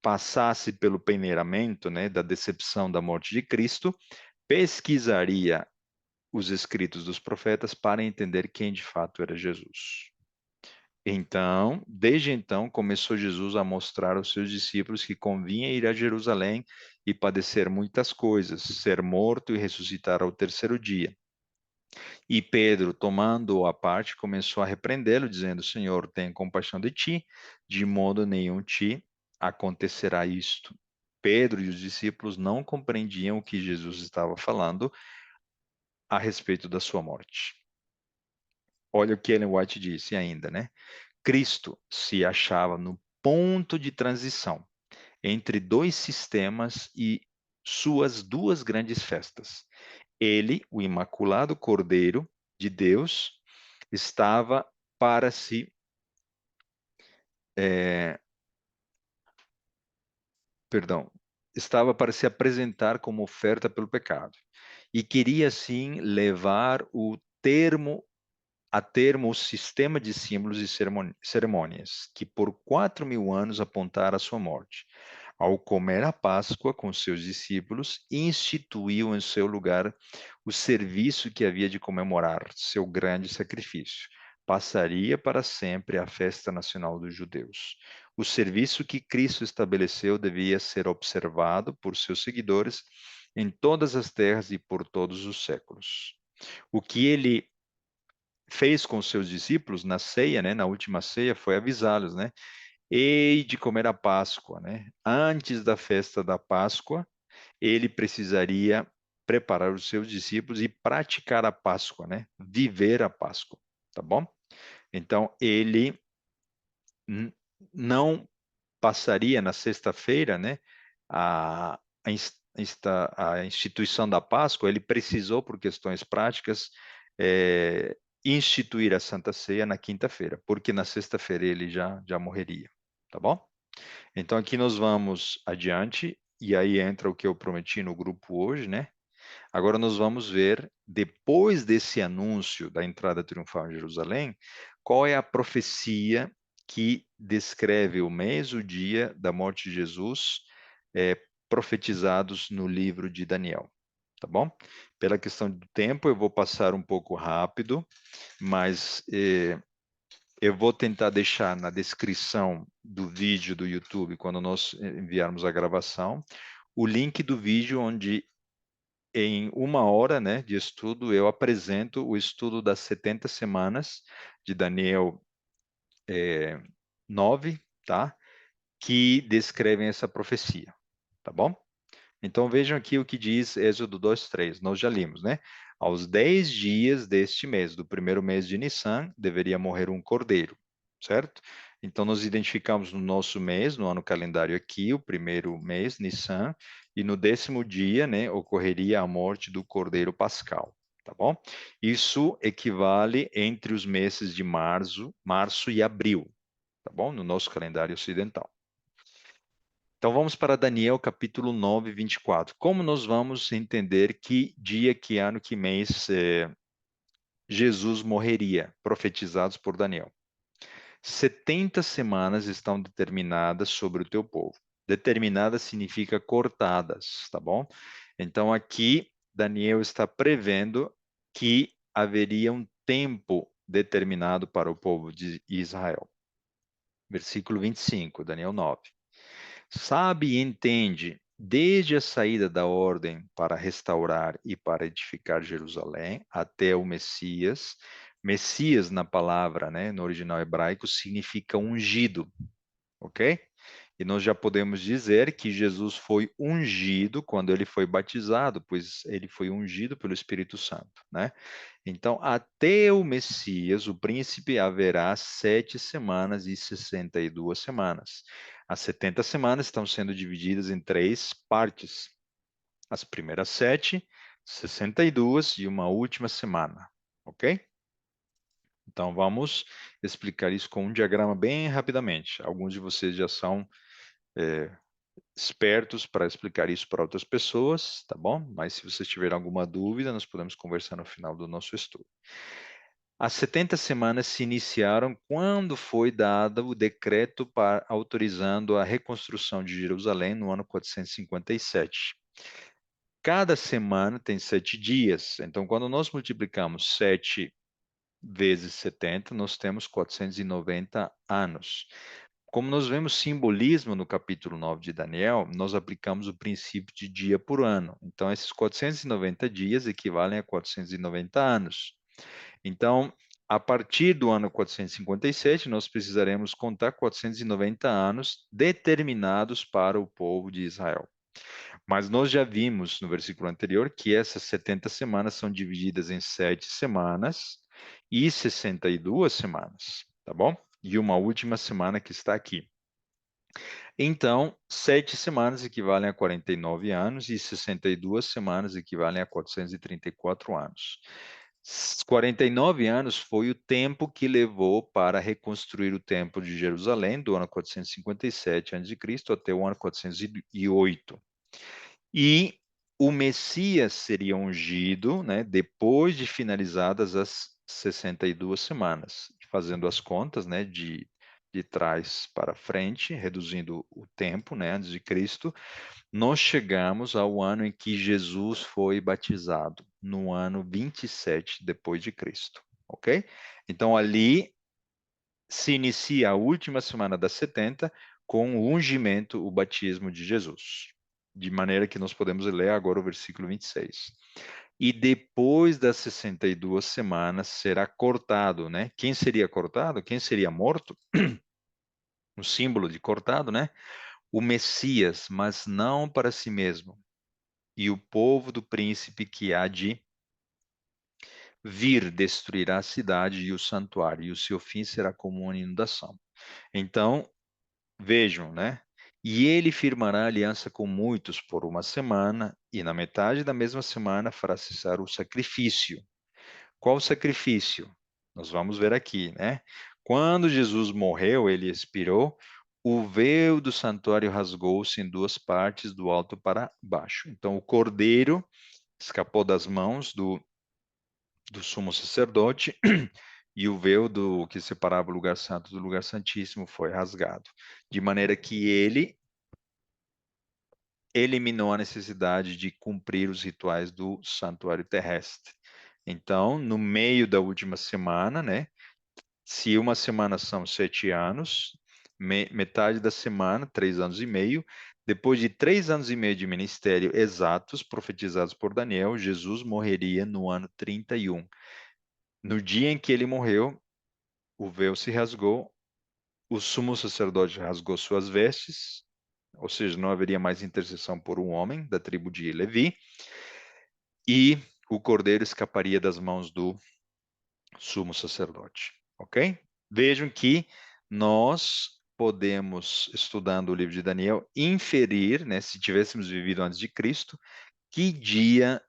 passasse pelo peneiramento, né, da decepção da morte de Cristo, pesquisaria os escritos dos profetas para entender quem de fato era Jesus. Então, desde então, começou Jesus a mostrar aos seus discípulos que convinha ir a Jerusalém e padecer muitas coisas, ser morto e ressuscitar ao terceiro dia. E Pedro, tomando-o à parte, começou a repreendê-lo, dizendo: Senhor, tenha compaixão de ti, de modo nenhum te acontecerá isto. Pedro e os discípulos não compreendiam o que Jesus estava falando a respeito da sua morte. Olha o que Ellen White disse ainda, né? Cristo se achava no ponto de transição entre dois sistemas e suas duas grandes festas. Ele, o Imaculado Cordeiro de Deus, estava para se é, perdão, estava para se apresentar como oferta pelo pecado e queria assim levar o termo a termo o sistema de símbolos e cerimônias que por 4.000 anos apontara a sua morte. Ao comer a Páscoa com seus discípulos, instituiu em seu lugar o serviço que havia de comemorar seu grande sacrifício. Passaria para sempre a festa nacional dos judeus. O serviço que Cristo estabeleceu devia ser observado por seus seguidores em todas as terras e por todos os séculos. O que ele fez com seus discípulos na ceia, né, na última ceia, foi avisá-los, né? Hei de comer a Páscoa, né? Antes da festa da Páscoa, ele precisaria preparar os seus discípulos e praticar a Páscoa, né? Viver a Páscoa, tá bom? Então, ele não passaria na sexta-feira, né? A, a instituição da Páscoa, ele precisou, por questões práticas, instituir a Santa Ceia na quinta-feira, porque na sexta-feira ele já morreria, tá bom? Então aqui nós vamos adiante, e aí entra o que eu prometi no grupo hoje, né? Agora nós vamos ver, depois desse anúncio da entrada triunfal em Jerusalém, qual é a profecia que descreve o mês, o dia da morte de Jesus, é, profetizados no livro de Daniel. Tá bom? Pela questão do tempo, eu vou passar um pouco rápido, mas eu vou tentar deixar na descrição do vídeo do YouTube, quando nós enviarmos a gravação, o link do vídeo onde em 1 hora, né, de estudo, eu apresento o estudo das 70 semanas de Daniel 9, tá? Que descrevem essa profecia, tá bom? Então vejam aqui o que diz Êxodo 2:3. Nós já limos, né? Aos 10 dias deste mês, do primeiro mês de Nissan, deveria morrer um cordeiro, certo? Então nós identificamos no nosso mês, no ano calendário aqui, o primeiro mês, Nissan, e no 10º dia, né, ocorreria a morte do cordeiro pascal, tá bom? Isso equivale entre os meses de março e abril, tá bom? No nosso calendário ocidental. Então vamos para Daniel capítulo 9, 24. Como nós vamos entender que dia, que ano, que mês Jesus morreria, profetizados por Daniel? 70 semanas estão determinadas sobre o teu povo. Determinadas significa cortadas, tá bom? Então aqui Daniel está prevendo que haveria um tempo determinado para o povo de Israel. Versículo 25, Daniel 9. Sabe e entende, desde a saída da ordem para restaurar e para edificar Jerusalém até o Messias. Messias, na palavra, né, no original hebraico, significa ungido, ok? E nós já podemos dizer que Jesus foi ungido quando ele foi batizado, pois ele foi ungido pelo Espírito Santo, né? Então, até o Messias, o príncipe, haverá 7 semanas e 62 semanas. As 70 semanas estão sendo divididas em 3 partes. As primeiras 7, 62 e uma última semana, ok? Então, vamos explicar isso com um diagrama bem rapidamente. Alguns de vocês já são espertos para explicar isso para outras pessoas, tá bom? Mas se vocês tiverem alguma dúvida, nós podemos conversar no final do nosso estudo. As 70 semanas se iniciaram quando foi dado o decreto autorizando a reconstrução de Jerusalém no ano 457. Cada semana tem 7 dias, então quando nós multiplicamos 7 vezes 70, nós temos 490 anos. Como nós vemos simbolismo no capítulo 9 de Daniel, nós aplicamos o princípio de dia por ano. Então, esses 490 dias equivalem a 490 anos. Então, a partir do ano 457, nós precisaremos contar 490 anos determinados para o povo de Israel. Mas nós já vimos no versículo anterior que essas 70 semanas são divididas em 7 semanas e 62 semanas, tá bom? E uma última semana que está aqui. Então, 7 semanas equivalem a 49 anos e 62 semanas equivalem a 434 anos. 49 anos foi o tempo que levou para reconstruir o Templo de Jerusalém, do ano 457 a.C. até o ano 408. E o Messias seria ungido, né, depois de finalizadas as 62 semanas, fazendo as contas, né, de trás para frente, reduzindo o tempo, né, antes de Cristo, nós chegamos ao ano em que Jesus foi batizado, no ano 27 depois de Cristo, ok? Então ali se inicia a última semana das 70 com o ungimento, o batismo de Jesus. De maneira que nós podemos ler agora o versículo 26. E depois das 62 semanas será cortado, né? Quem seria cortado? Quem seria morto? Um símbolo de cortado, né? O Messias, mas não para si mesmo. E o povo do príncipe que há de vir destruirá a cidade e o santuário, e o seu fim será como uma inundação. Então, vejam, né? E ele firmará aliança com muitos por uma semana, e na metade da mesma semana fará cessar o sacrifício. Qual o sacrifício? Nós vamos ver aqui, né? Quando Jesus morreu, ele expirou, o véu do santuário rasgou-se em duas partes, do alto para baixo. Então, o cordeiro escapou das mãos do sumo sacerdote e o véu que separava o lugar santo do lugar santíssimo foi rasgado, de maneira que ele eliminou a necessidade de cumprir os rituais do santuário terrestre. Então, no meio da última semana, né? Se uma semana são 7 anos, metade da semana, 3 anos e meio. Depois de 3 anos e meio de ministério exatos, profetizados por Daniel, Jesus morreria no ano 31. No dia em que ele morreu, o véu se rasgou, o sumo sacerdote rasgou suas vestes, ou seja, não haveria mais intercessão por um homem da tribo de Levi, e o cordeiro escaparia das mãos do sumo sacerdote, ok? Vejam que nós podemos, estudando o livro de Daniel, inferir, né, se tivéssemos vivido antes de Cristo, que dia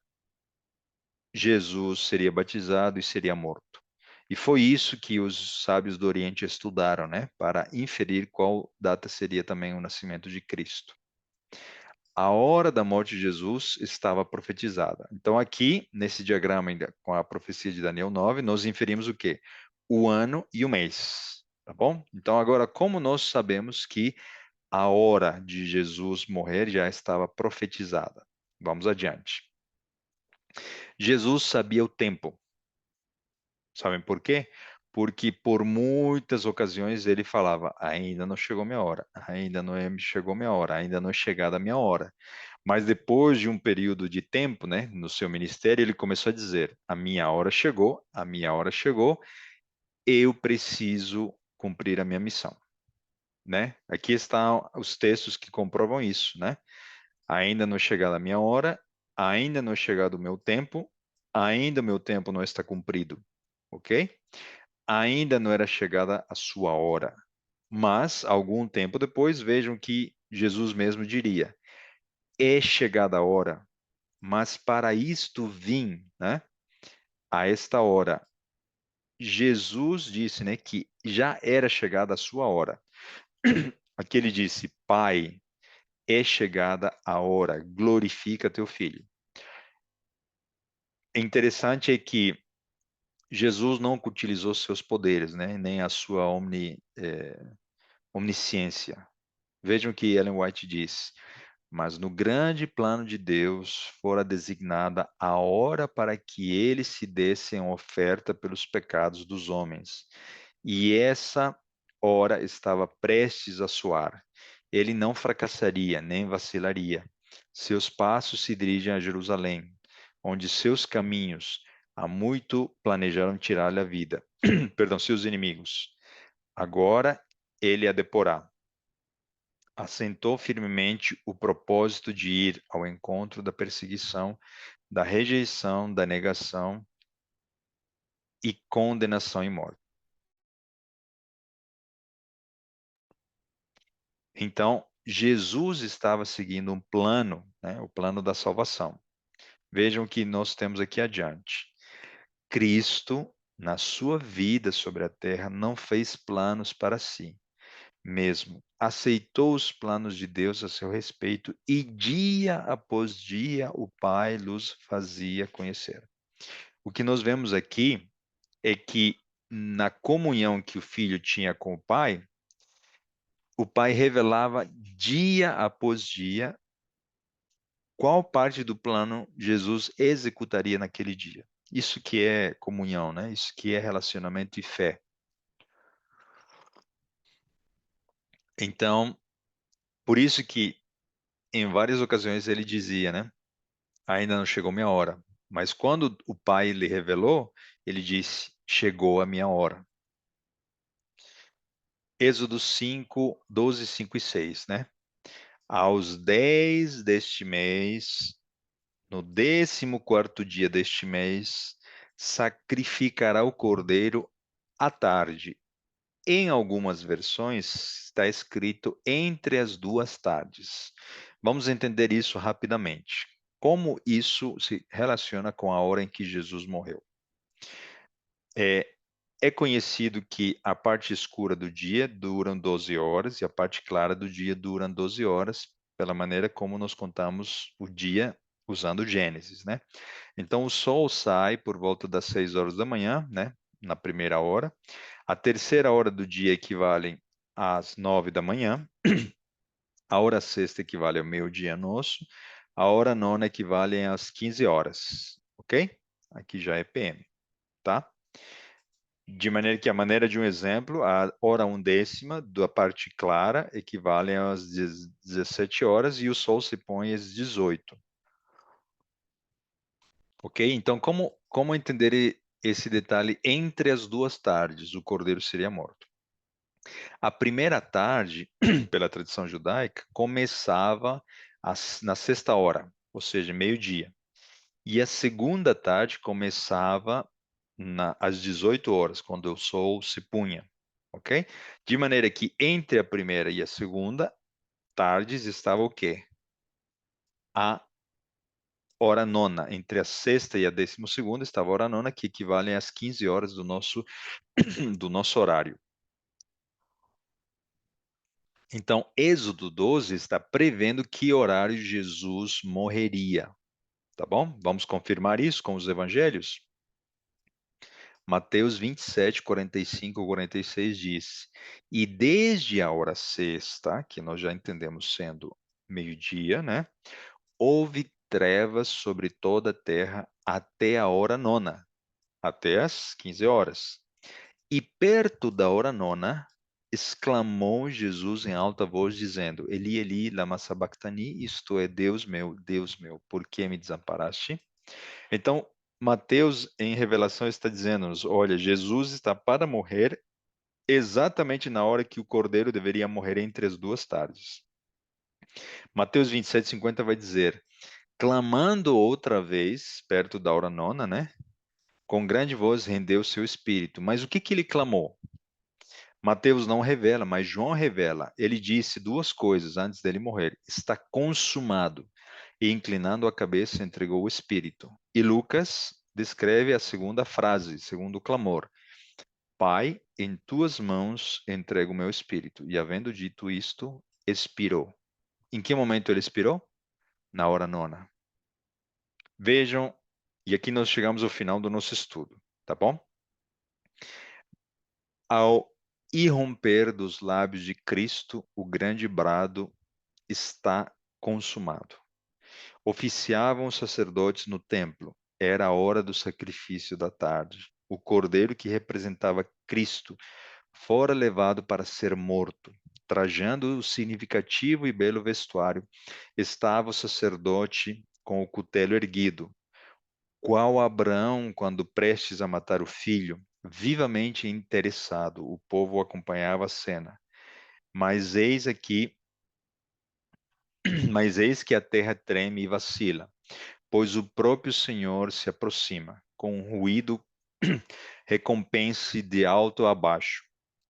Jesus seria batizado e seria morto. E foi isso que os sábios do Oriente estudaram, né, para inferir qual data seria também o nascimento de Cristo. A hora da morte de Jesus estava profetizada. Então, aqui, nesse diagrama, ainda com a profecia de Daniel 9, nós inferimos o quê? O ano e o mês, tá bom? Então, agora, como nós sabemos que a hora de Jesus morrer já estava profetizada? Vamos adiante. Jesus sabia o tempo. Sabem por quê? Porque por muitas ocasiões ele falava: ainda não chegou minha hora, ainda não chegou minha hora, ainda não é chegada a minha hora. Mas depois de um período de tempo, né, no seu ministério, ele começou a dizer: a minha hora chegou, a minha hora chegou, eu preciso cumprir a minha missão, né? Aqui estão os textos que comprovam isso, né? Ainda não é chegada a minha hora, ainda não é chegado o meu tempo, ainda o meu tempo não está cumprido, ok? Ainda não era chegada a sua hora. Mas, algum tempo depois, vejam que Jesus mesmo diria: é chegada a hora, mas para isto vim, né? A esta hora. Jesus disse, né, que já era chegada a sua hora. Aqui ele disse: Pai, é chegada a hora, glorifica teu filho. O interessante é que Jesus não utilizou seus poderes, né, nem a sua omnisciência. Vejam o que Ellen White diz: mas no grande plano de Deus fora designada a hora para que ele se desse em oferta pelos pecados dos homens. E essa hora estava prestes a soar. Ele não fracassaria, nem vacilaria. Seus passos se dirigem a Jerusalém, onde seus caminhos há muito planejaram tirar-lhe a vida. Perdão, seus inimigos. Agora ele a deporá. Assentou firmemente o propósito de ir ao encontro da perseguição, da rejeição, da negação e condenação e morte. Então, Jesus estava seguindo um plano, né, o plano da salvação. Vejam o que nós temos aqui adiante. Cristo, na sua vida sobre a terra, não fez planos para si mesmo. Aceitou os planos de Deus a seu respeito e dia após dia o Pai los fazia conhecer. O que nós vemos aqui é que na comunhão que o filho tinha com o pai revelava dia após dia qual parte do plano Jesus executaria naquele dia. Isso que é comunhão, né? Isso que é relacionamento e fé. Então, por isso que em várias ocasiões ele dizia, né? Ainda não chegou minha hora. Mas quando o pai lhe revelou, ele disse: chegou a minha hora. Êxodo 5, 12, 5 e 6, né? Aos 10 deste mês, no 14º dia deste mês, sacrificará o cordeiro à tarde. Em algumas versões está escrito entre as duas tardes. Vamos entender isso rapidamente. Como isso se relaciona com a hora em que Jesus morreu? É, é conhecido que a parte escura do dia dura 12 horas e a parte clara do dia dura 12 horas, pela maneira como nós contamos o dia usando Gênesis, né? Então, o sol sai por volta das 6 horas da manhã, né? Na primeira hora. A terceira hora do dia equivale às 9 da manhã. A hora sexta equivale ao meio-dia nosso. A hora nona equivale às 15 horas, ok? Aqui já é PM, tá? De maneira que, a maneira de um exemplo, a hora undécima da parte clara equivale às 17 horas e o sol se põe às 18. Ok? Então, como entender esse detalhe entre as duas tardes? O cordeiro seria morto. A primeira tarde, pela tradição judaica, começava na sexta hora, ou seja, meio-dia. E a segunda tarde começava às 18 horas, quando o sol se punha. Ok? De maneira que entre a primeira e a segunda tardes estava o quê? A hora nona. Entre a sexta e a 12ª estava a hora nona, que equivalem às 15 horas do nosso horário. Então, Êxodo 12 está prevendo que horário Jesus morreria. Tá bom? Vamos confirmar isso com os evangelhos? Mateus 27, 45 e 46 diz: E desde a hora sexta, que nós já entendemos sendo meio-dia, né? Houve trevas sobre toda a terra até a hora nona, até as 15 horas. E perto da hora nona, exclamou Jesus em alta voz, dizendo: Eli, Eli, lama sabachthani, isto é, Deus meu, por que me desamparaste? Então, Mateus, em revelação, está dizendo-nos: olha, Jesus está para morrer exatamente na hora que o cordeiro deveria morrer entre as duas tardes. Mateus 27:50 vai dizer: clamando outra vez, perto da hora nona, né? Com grande voz rendeu seu espírito. Mas o que que ele clamou? Mateus não revela, mas João revela. Ele disse duas coisas antes dele morrer: está consumado. E inclinando a cabeça, entregou o espírito. E Lucas descreve a segunda frase, segundo o clamor: Pai, em tuas mãos entrego o meu espírito. E havendo dito isto, expirou. Em que momento ele expirou? Na hora nona. Vejam, e aqui nós chegamos ao final do nosso estudo, tá bom? Ao irromper dos lábios de Cristo, o grande brado está consumado. Oficiavam os sacerdotes no templo. Era a hora do sacrifício da tarde. O cordeiro que representava Cristo fora levado para ser morto. Trajando o significativo e belo vestuário, estava o sacerdote com o cutelo erguido, qual Abraão quando prestes a matar o filho, vivamente interessado. O povo acompanhava a cena. Mas eis aqui, mas eis que a terra treme e vacila, pois o próprio Senhor se aproxima, com um ruído recompense de alto a baixo.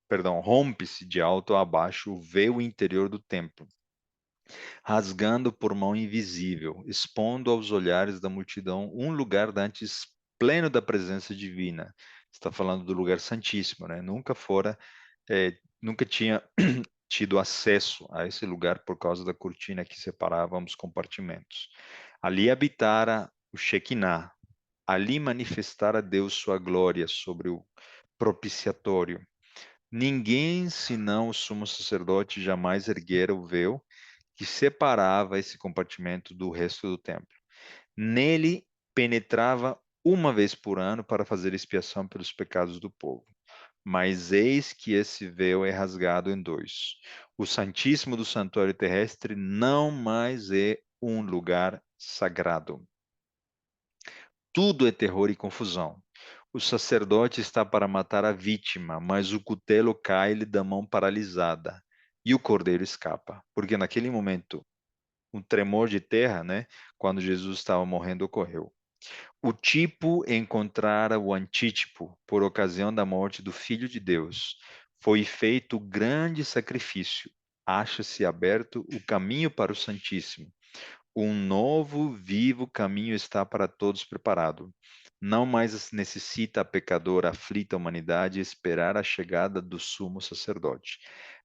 Perdão, rompe-se de alto a baixo o véu interior do templo, rasgando por mão invisível, expondo aos olhares da multidão um lugar dantes pleno da presença divina. Está falando do lugar santíssimo, né? Nunca tinha tido acesso a esse lugar por causa da cortina que separava os compartimentos. Ali habitara o Shekinah, ali manifestara Deus sua glória sobre o propiciatório. Ninguém, senão o sumo sacerdote, jamais erguera o véu que separava esse compartimento do resto do templo. Nele penetrava uma vez por ano para fazer expiação pelos pecados do povo. Mas eis que esse véu é rasgado em dois. O Santíssimo do Santuário Terrestre não mais é um lugar sagrado. Tudo é terror e confusão. O sacerdote está para matar a vítima, mas o cutelo cai-lhe da mão paralisada e o cordeiro escapa. Porque naquele momento, um tremor de terra, né, quando Jesus estava morrendo, ocorreu. O tipo encontrara o antítipo por ocasião da morte do Filho de Deus. Foi feito grande sacrifício. Acha-se aberto o caminho para o Santíssimo. um novo, vivo caminho está para todos preparado. Não mais necessita a pecadora aflita humanidade esperar a chegada do sumo sacerdote.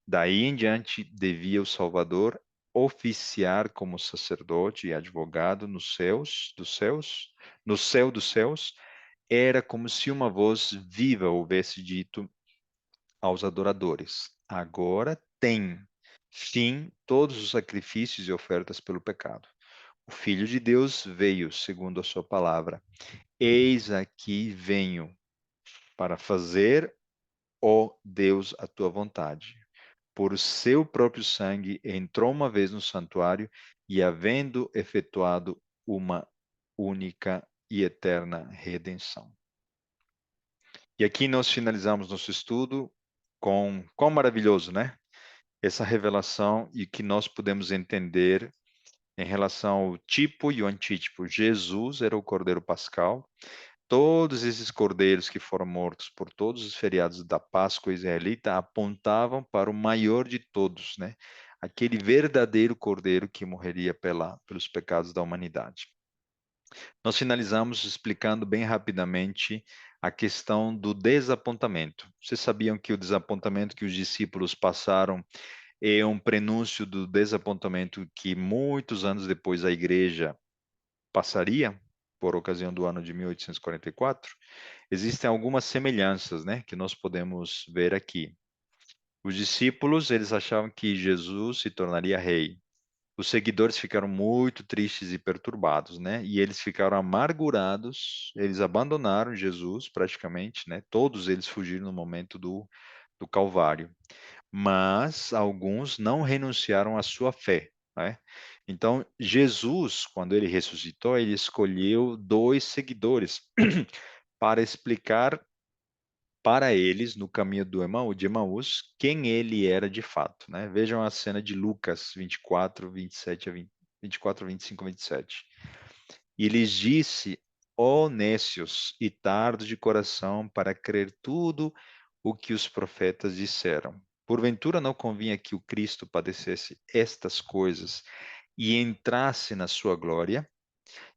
Daí em diante devia o Salvador oficiar como sacerdote e advogado no céu dos céus. Era como se uma voz viva houvesse dito aos adoradores: agora tem fim todos os sacrifícios e ofertas pelo pecado. O Filho de Deus veio segundo a sua palavra. Eis aqui venho para fazer, ó Deus, a tua vontade. Por seu próprio sangue entrou uma vez no santuário e, havendo efetuado uma única e eterna redenção. E aqui nós finalizamos nosso estudo com quão maravilhoso, né? Essa revelação e que nós podemos entender em relação ao tipo e o antítipo. Jesus era o Cordeiro Pascal. Todos esses cordeiros que foram mortos por todos os feriados da Páscoa israelita apontavam para o maior de todos, né? Aquele verdadeiro cordeiro que morreria pelos pecados da humanidade. Nós finalizamos explicando bem rapidamente a questão do desapontamento. Vocês sabiam que o desapontamento que os discípulos passaram é um prenúncio do desapontamento que muitos anos depois a igreja passaria, por ocasião do ano de 1844? Existem algumas semelhanças, né, que nós podemos ver aqui. Os discípulos, eles achavam que Jesus se tornaria rei. Os seguidores ficaram muito tristes e perturbados, né? E eles ficaram amargurados, eles abandonaram Jesus praticamente, né? Todos eles fugiram no momento do Calvário. Mas alguns não renunciaram à sua fé, né? Então, Jesus, quando ele ressuscitou, ele escolheu dois seguidores para explicar para eles, no caminho de Emaús, quem ele era de fato, né? Vejam a cena de Lucas 24, 27 a 20, 24, 25, 27. E lhes disse: ó nécios e tardos de coração para crer tudo o que os profetas disseram. Porventura não convinha que o Cristo padecesse estas coisas e entrasse na sua glória?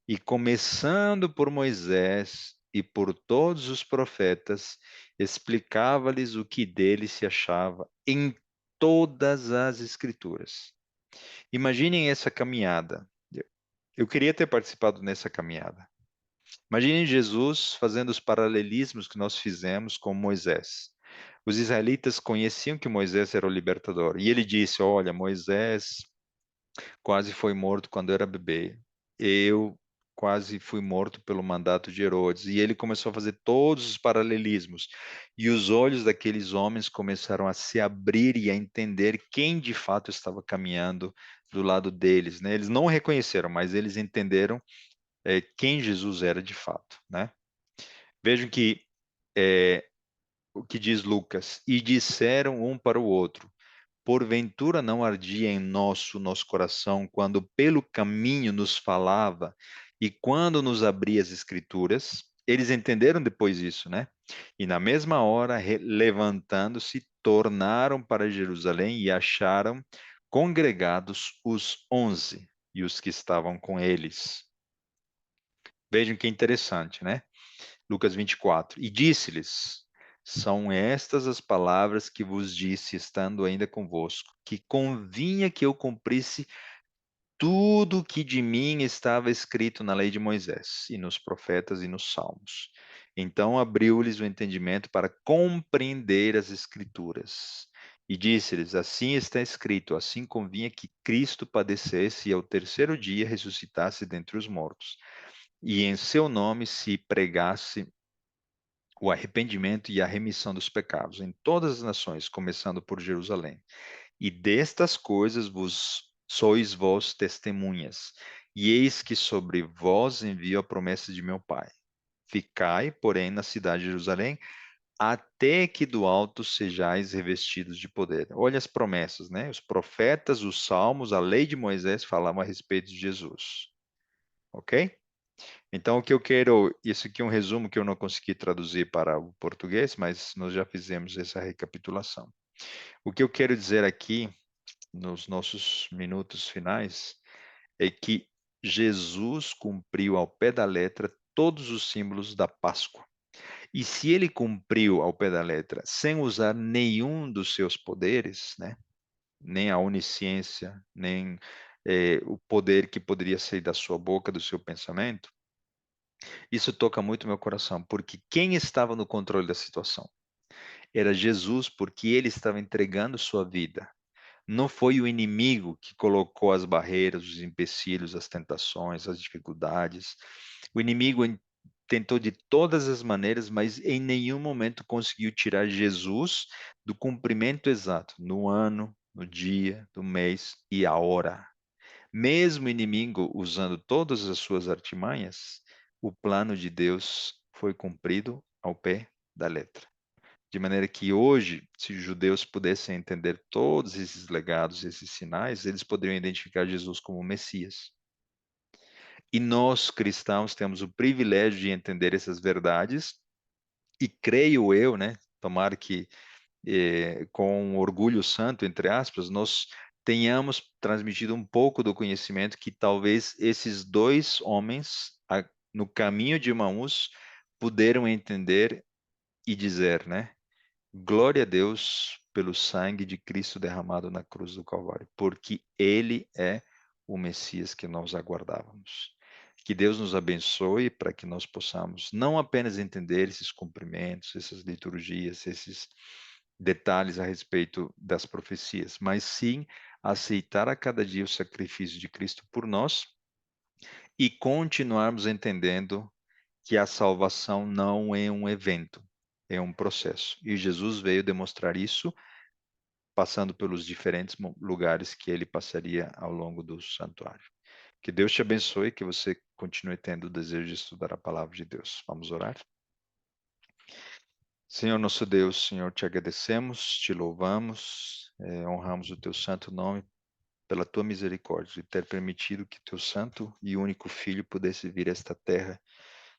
E começando por Moisés e por todos os profetas, explicava-lhes o que dele se achava em todas as Escrituras. Imaginem essa caminhada. Eu queria ter participado nessa caminhada. Imaginem Jesus fazendo os paralelismos que nós fizemos com Moisés. Os israelitas conheciam que Moisés era o libertador. E ele disse: olha, Moisés quase foi morto quando era bebê. Eu quase fui morto pelo mandato de Herodes. E ele começou a fazer todos os paralelismos. E os olhos daqueles homens começaram a se abrir e a entender quem de fato estava caminhando do lado deles, né? Eles não o reconheceram, mas eles entenderam quem Jesus era de fato, né? Vejam que o que diz Lucas: e disseram um para o outro: porventura não ardia em nosso coração quando pelo caminho nos falava e quando nos abria as escrituras? Eles entenderam depois isso, né? E na mesma hora, levantando-se, tornaram para Jerusalém e acharam congregados os 11 e os que estavam com eles. Vejam que interessante, né? Lucas 24. E disse-lhes: são estas as palavras que vos disse, estando ainda convosco, que convinha que eu cumprisse tudo o que de mim estava escrito na lei de Moisés, e nos profetas e nos salmos. Então abriu-lhes o entendimento para compreender as Escrituras. E disse-lhes: assim está escrito, assim convinha que Cristo padecesse e ao terceiro dia ressuscitasse dentre os mortos, e em seu nome se pregasse o arrependimento e a remissão dos pecados em todas as nações, começando por Jerusalém. E destas coisas vos sois vós testemunhas. E eis que sobre vós envio a promessa de meu Pai. Ficai, porém, na cidade de Jerusalém, até que do alto sejais revestidos de poder. Olha as promessas, né? Os profetas, os salmos, a lei de Moisés falavam a respeito de Jesus. Ok? Então, o que eu quero, isso aqui é um resumo que eu não consegui traduzir para o português, mas nós já fizemos essa recapitulação. O que eu quero dizer aqui, nos nossos minutos finais, é que Jesus cumpriu ao pé da letra todos os símbolos da Páscoa. E se ele cumpriu ao pé da letra sem usar nenhum dos seus poderes, né, nem a onisciência, nem o poder que poderia sair da sua boca, do seu pensamento, isso toca muito meu coração, porque quem estava no controle da situação era Jesus, porque ele estava entregando sua vida. Não foi o inimigo que colocou as barreiras, os empecilhos, as tentações, as dificuldades. O inimigo tentou de todas as maneiras, mas em nenhum momento conseguiu tirar Jesus do cumprimento exato, no ano, no dia, do mês e a hora. Mesmo o inimigo usando todas as suas artimanhas, o plano de Deus foi cumprido ao pé da letra. De maneira que hoje, se os judeus pudessem entender todos esses legados, esses sinais, eles poderiam identificar Jesus como o Messias. E nós, cristãos, temos o privilégio de entender essas verdades, e creio eu, né, tomara que com orgulho santo, entre aspas, nós tenhamos transmitido um pouco do conhecimento que talvez esses dois homens, no caminho de Emaús, puderam entender e dizer, né? Glória a Deus pelo sangue de Cristo derramado na cruz do Calvário, porque Ele é o Messias que nós aguardávamos. Que Deus nos abençoe para que nós possamos não apenas entender esses cumprimentos, essas liturgias, esses detalhes a respeito das profecias, mas sim aceitar a cada dia o sacrifício de Cristo por nós e continuarmos entendendo que a salvação não é um evento, é um processo. E Jesus veio demonstrar isso passando pelos diferentes lugares que ele passaria ao longo do santuário. Que Deus te abençoe, que você continue tendo o desejo de estudar a palavra de Deus. Vamos orar? Senhor nosso Deus, Senhor, te agradecemos, te louvamos, honramos o teu santo nome pela tua misericórdia de ter permitido que teu santo e único Filho pudesse vir a esta terra,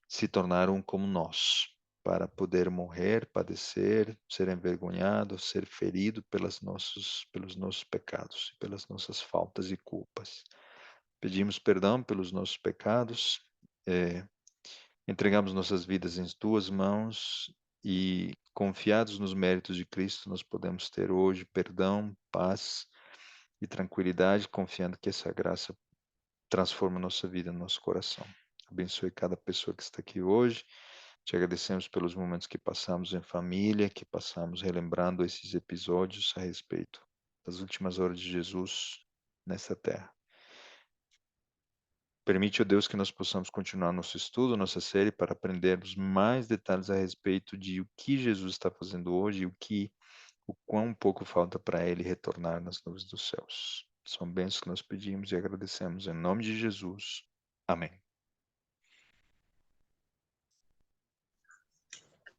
se tornar um como nós, para poder morrer, padecer, ser envergonhado, ser ferido pelos nossos pecados, pelas nossas faltas e culpas. Pedimos perdão pelos nossos pecados, eh, entregamos nossas vidas em tuas mãos e, confiados nos méritos de Cristo, nós podemos ter hoje perdão, paz e tranquilidade, confiando que essa graça transforma nossa vida, nosso coração. Abençoe cada pessoa que está aqui hoje. Te agradecemos pelos momentos que passamos em família, que passamos relembrando esses episódios a respeito das últimas horas de Jesus nessa terra. Permite, ó Deus, que nós possamos continuar nosso estudo, nossa série, para aprendermos mais detalhes a respeito de o que Jesus está fazendo hoje e o quão pouco falta para ele retornar nas nuvens dos céus. São bênçãos que nós pedimos e agradecemos em nome de Jesus. Amém.